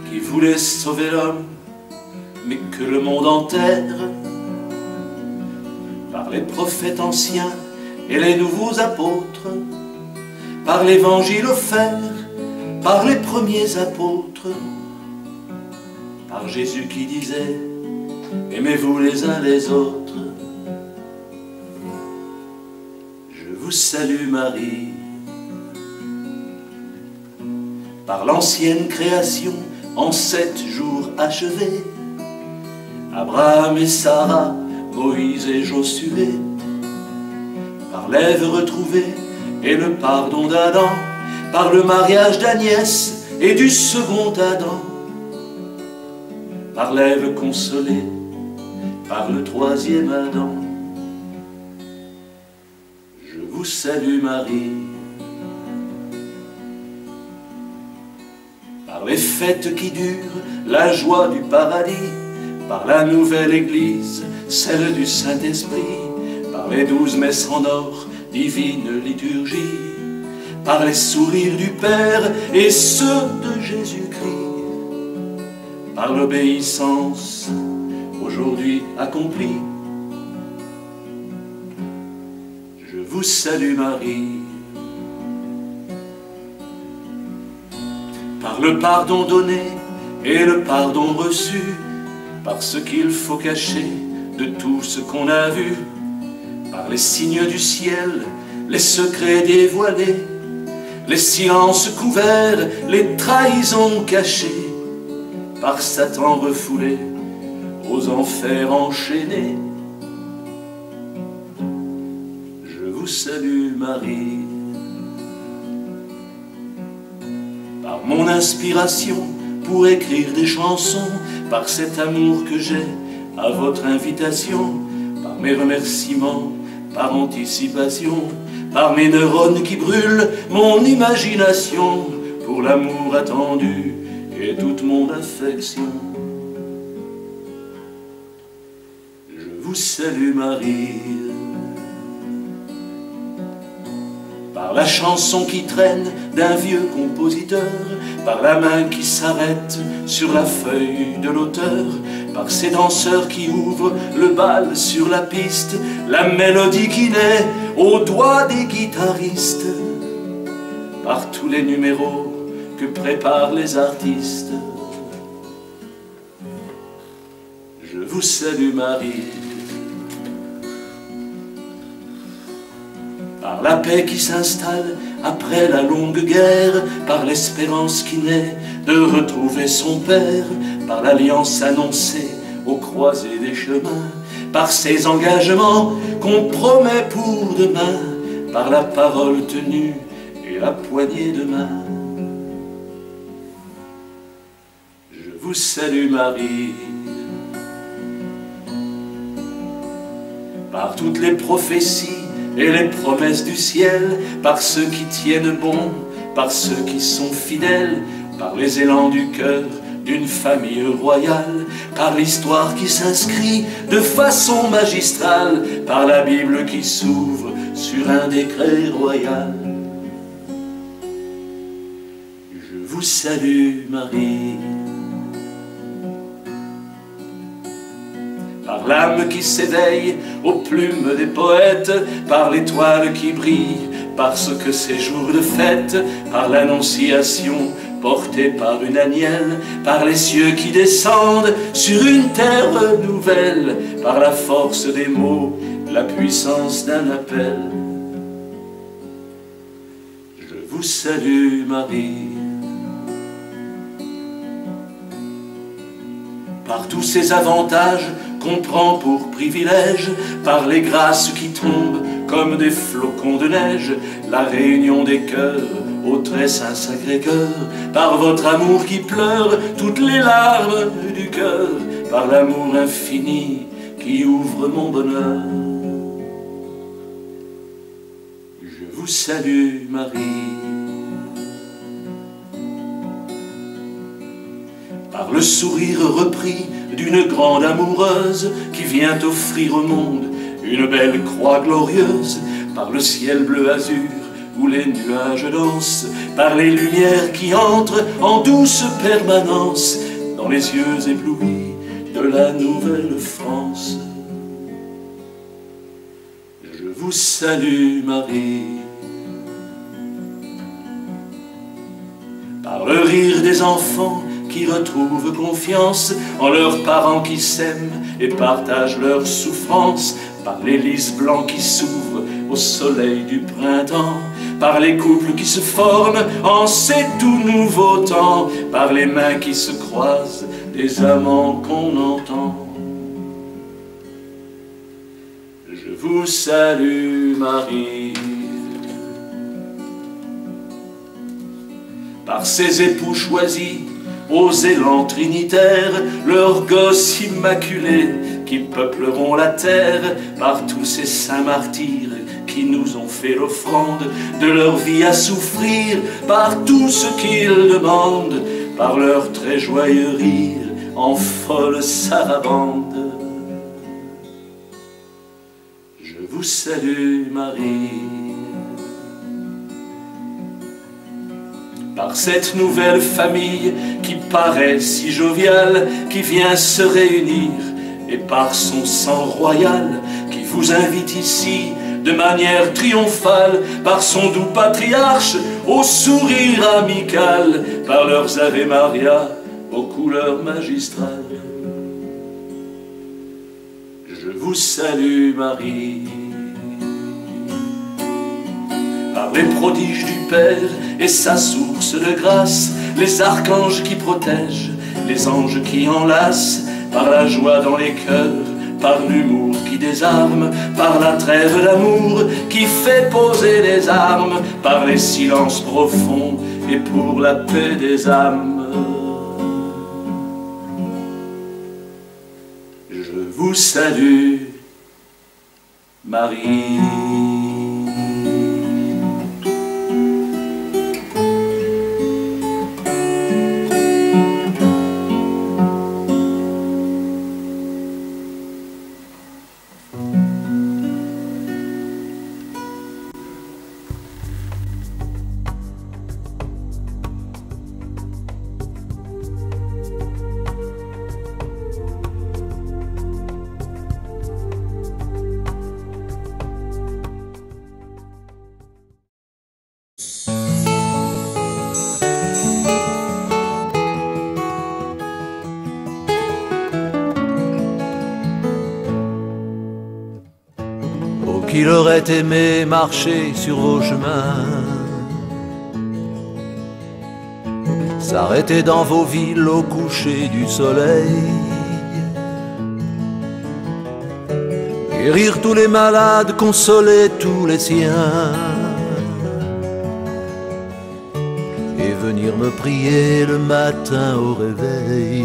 qui voulait sauver l'homme, mais que le monde enterre. Par les prophètes anciens et les nouveaux apôtres, par l'évangile offert, par les premiers apôtres, par Jésus qui disait « Aimez-vous les uns les autres ». Je vous salue Marie. Par l'ancienne création en 7 jours achevés, Abraham et Sarah, Moïse et Josué, par l'Ève retrouvée et le pardon d'Adam, par le mariage d'Agnès et du second Adam, par l'Ève consolée, par le troisième Adam. Je vous salue Marie. Par les fêtes qui durent, la joie du paradis, par la nouvelle Église, celle du Saint-Esprit, par les 12 messes en or, divine liturgie, par les sourires du Père et ceux de Jésus-Christ, par l'obéissance aujourd'hui accomplie. Je vous salue Marie. par le pardon donné et le pardon reçu, par ce qu'il faut cacher de tout ce qu'on a vu, par les signes du ciel, les secrets dévoilés, les silences couverts, les trahisons cachées, par Satan refoulé, aux enfers enchaînés. Je vous salue Marie. Par mon inspiration pour écrire des chansons, par cet amour que j'ai à votre invitation, par mes remerciements, par anticipation, par mes neurones qui brûlent mon imagination, pour l'amour attendu et toute mon affection. Je vous salue Marie. Par la chanson qui traîne d'un vieux compositeur, par la main qui s'arrête sur la feuille de l'auteur, par ces danseurs qui ouvrent le bal sur la piste, la mélodie qui naît aux doigts des guitaristes, par tous les numéros que préparent les artistes. Je vous salue Marie. Par la paix qui s'installe après la longue guerre, par l'espérance qui naît de retrouver son père, par l'alliance annoncée aux croisées des chemins, par ces engagements qu'on promet pour demain, par la parole tenue et la poignée de main. Je vous salue Marie. Par toutes les prophéties et les promesses du ciel, par ceux qui tiennent bon, par ceux qui sont fidèles, par les élans du cœur d'une famille royale, par l'histoire qui s'inscrit de façon magistrale, par la Bible qui s'ouvre sur un décret royal. Je vous salue Marie. Par l'âme qui s'éveille aux plumes des poètes, par l'étoile qui brille, parce que c'est jour de fête, par l'annonciation portée par une agnelle, par les cieux qui descendent sur une terre nouvelle, par la force des mots, la puissance d'un appel. Je vous salue Marie. Par tous ces avantages qu'on prend pour privilège, par les grâces qui tombent comme des flocons de neige, la réunion des cœurs au très saint Sacré-Cœur, par votre amour qui pleure toutes les larmes du cœur, par l'amour infini qui ouvre mon bonheur. Je vous salue Marie. Par le sourire repris d'une grande amoureuse qui vient offrir au monde une belle croix glorieuse, par le ciel bleu azur où les nuages dansent, par les lumières qui entrent en douce permanence dans les yeux éblouis de la Nouvelle-France. Je vous salue Marie. Par le rire des enfants qui retrouvent confiance en leurs parents qui s'aiment et partagent leurs souffrances, par les lys blancs qui s'ouvrent au soleil du printemps, par les couples qui se forment en ces tout nouveaux temps, par les mains qui se croisent des amants qu'on entend. Je vous salue Marie. Par ces époux choisis aux élans trinitaires, leurs gosses immaculés qui peupleront la terre, par tous ces saints martyrs qui nous ont fait l'offrande de leur vie à souffrir, par tout ce qu'ils demandent, par leur très joyeux rire en folle sarabande. Je vous salue Marie. Par cette nouvelle famille qui paraît si joviale, qui vient se réunir, et par son sang royal qui vous invite ici de manière triomphale, par son doux patriarche au sourire amical, par leurs Ave Maria, aux couleurs magistrales. Je vous salue Marie, par les prodiges du Père et sa source de grâce, les archanges qui protègent, les anges qui enlacent, par la joie dans les cœurs, par l'humour qui désarme, par la trêve d'amour qui fait poser les armes, par les silences profonds et pour la paix des âmes. Je vous salue, Marie. Qu'il aurait aimé marcher sur vos chemins, s'arrêter dans vos villes au coucher du soleil, guérir tous les malades, consoler tous les siens, et venir me prier le matin au réveil.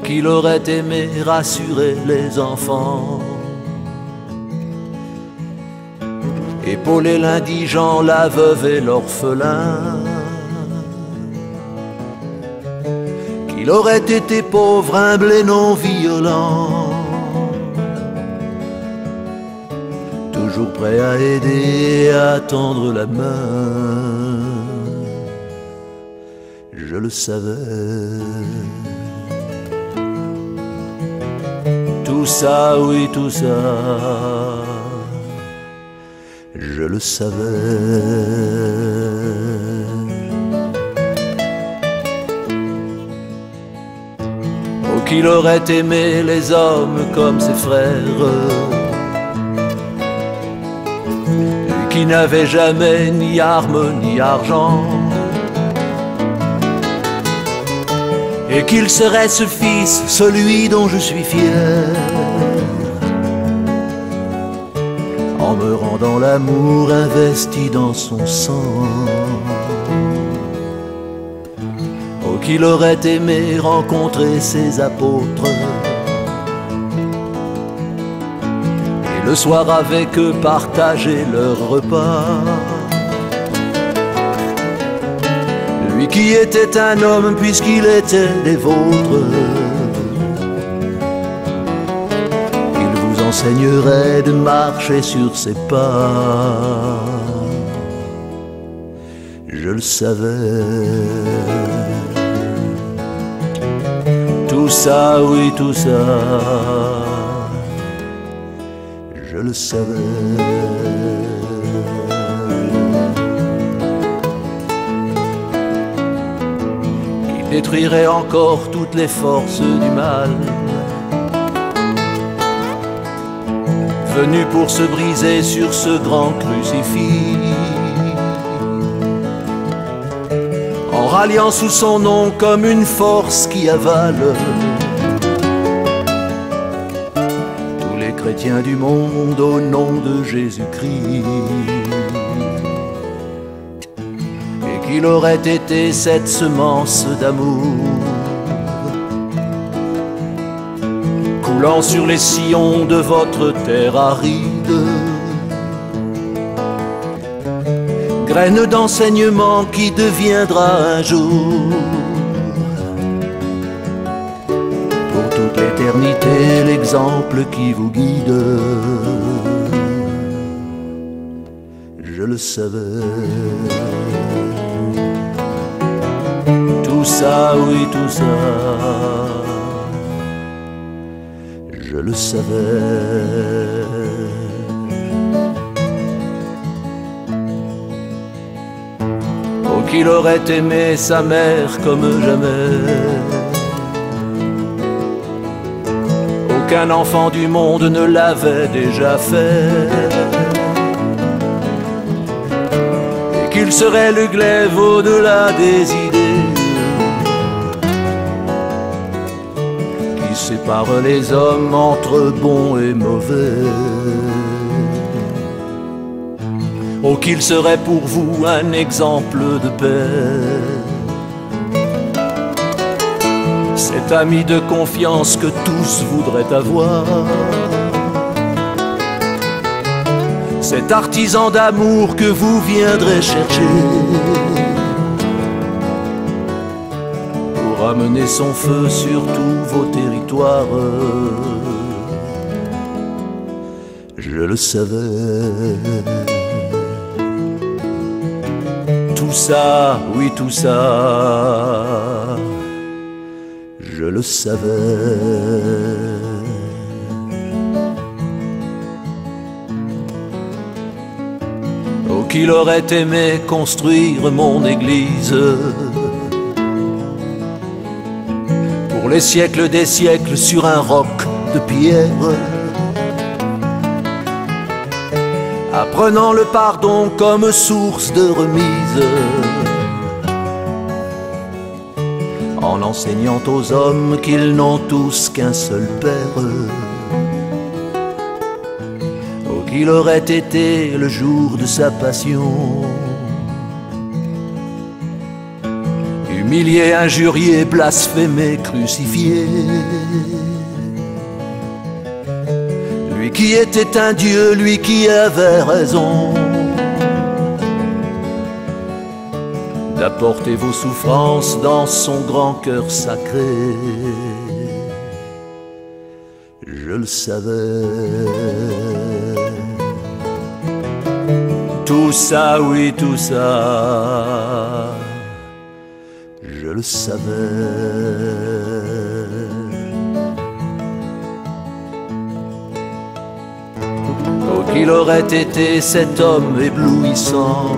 Qu'il aurait aimé rassurer les enfants, épauler l'indigent, la veuve et l'orphelin. Qu'il aurait été pauvre, humble et non violent, toujours prêt à aider et à tendre la main. Je le savais. Tout ça, oui, tout ça, je le savais. Oh, qu'il aurait aimé les hommes comme ses frères, lui qui n'avait jamais ni armes ni argent, et qu'il serait ce fils, celui dont je suis fier, en me rendant l'amour investi dans son sang. Oh, qu'il aurait aimé rencontrer ses apôtres, et le soir avec eux partager leur repas. Lui qui était un homme puisqu'il était des vôtres, il vous enseignerait de marcher sur ses pas. Je le savais. Tout ça, oui, tout ça, je le savais. Détruirait encore toutes les forces du mal, venu pour se briser sur ce grand crucifix, en ralliant sous son nom comme une force qui avale tous les chrétiens du monde au nom de Jésus-Christ. Qu'il aurait été cette semence d'amour, coulant sur les sillons de votre terre aride, graine d'enseignement qui deviendra un jour, pour toute l'éternité, l'exemple qui vous guide. Je le savais. Tout ça, oui, tout ça, je le savais. qu'il aurait aimé sa mère comme jamais. Aucun enfant du monde ne l'avait déjà fait. Et qu'il serait le glaive au-delà des idées qui séparent les hommes entre bons et mauvais. Oh, qu'il serait pour vous un exemple de paix, cet ami de confiance que tous voudraient avoir, cet artisan d'amour que vous viendrez chercher pour amener son feu sur tous vos territoires. Je le savais. Tout ça, oui tout ça, je le savais. Oh, qu'il aurait aimé construire mon église pour les siècles des siècles sur un roc de pierre, apprenant le pardon comme source de remise, en enseignant aux hommes qu'ils n'ont tous qu'un seul Père. Oh, qu'il aurait été le jour de sa passion, humilié, injurié, blasphémé, crucifié. Lui qui était un Dieu, lui qui avait raison d'apporter vos souffrances dans son grand cœur sacré. Je le savais. Tout ça, oui, tout ça, je le savais. Oh, qu'il aurait été cet homme éblouissant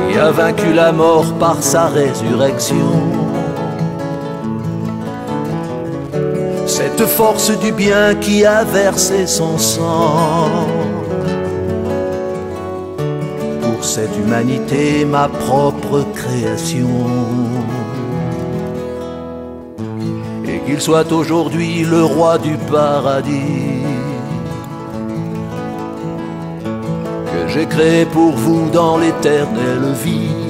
qui a vaincu la mort par sa résurrection, cette force du bien qui a versé son sang pour cette humanité, ma propre création. Et qu'il soit aujourd'hui le roi du paradis que j'ai créé pour vous dans l'éternelle vie.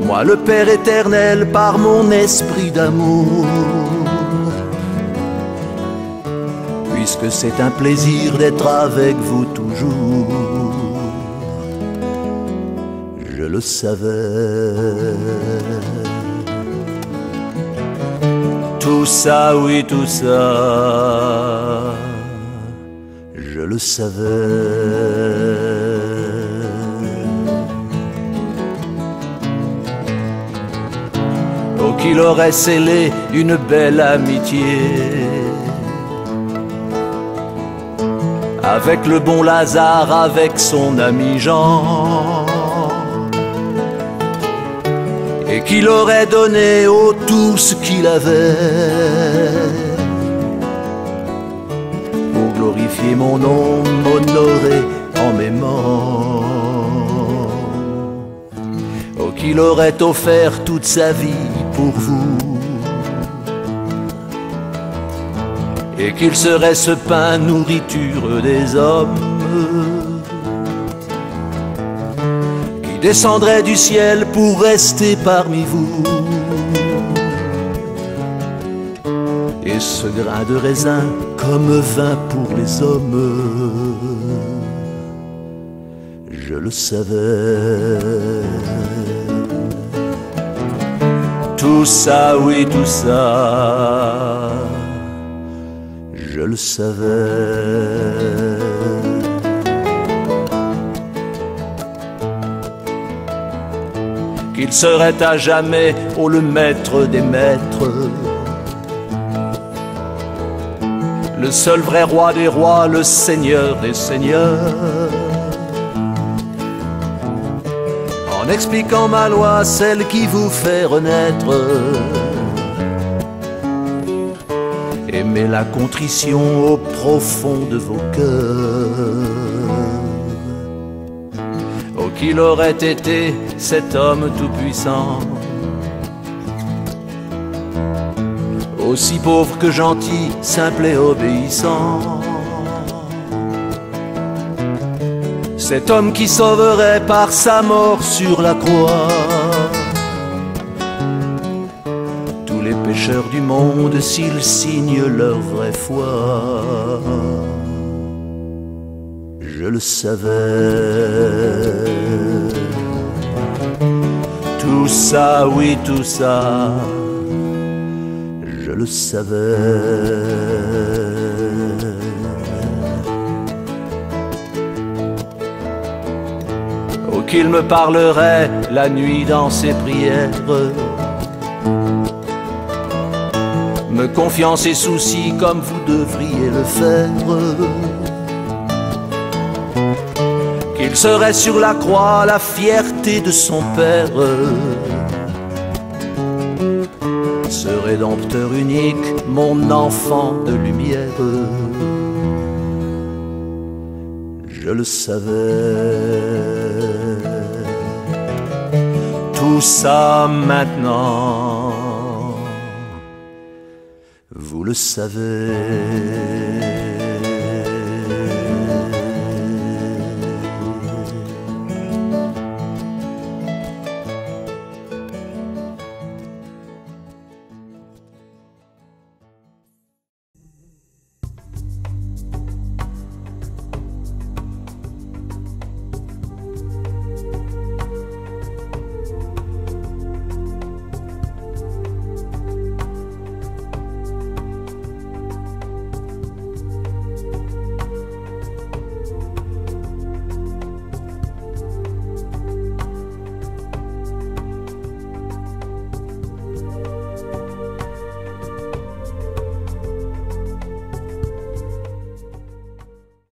Moi le Père éternel par mon esprit d'amour, puisque c'est un plaisir d'être avec vous toujours. Je le savais. Tout ça, oui, tout ça, je le savais. Oh, qu'il aurait scellé une belle amitié avec le bon Lazare, avec son ami Jean, et qu'il aurait donné au tout ce qu'il avait pour glorifier mon nom, m'honorer en m'aimant. Oh, qu'il aurait offert toute sa vie pour vous, et qu'il serait ce pain, nourriture des hommes, qui descendrait du ciel pour rester parmi vous. Et ce grain de raisin comme vin pour les hommes, je le savais. Tout ça, oui, tout ça, je le savais. Qu'il serait à jamais, ô le maître des maîtres, le le seul vrai roi des rois, le seigneur des seigneurs. En expliquant ma loi, celle qui vous fait renaître, aimez la contrition au profond de vos cœurs. Oh, qu'il aurait été cet homme tout-puissant, aussi pauvre que gentil, simple et obéissant. Cet homme qui sauverait par sa mort sur la croix tous les pécheurs du monde s'ils signent leur vraie foi. Je le savais, tout ça, oui tout ça, je le savais. Oh, qu'il me parlerait la nuit dans ses prières, me confiant ses soucis comme vous devriez le faire. Qu'il serait sur la croix la fierté de son père, ce rédempteur unique, mon enfant de lumière. Je le savais, tout ça maintenant, vous le savez.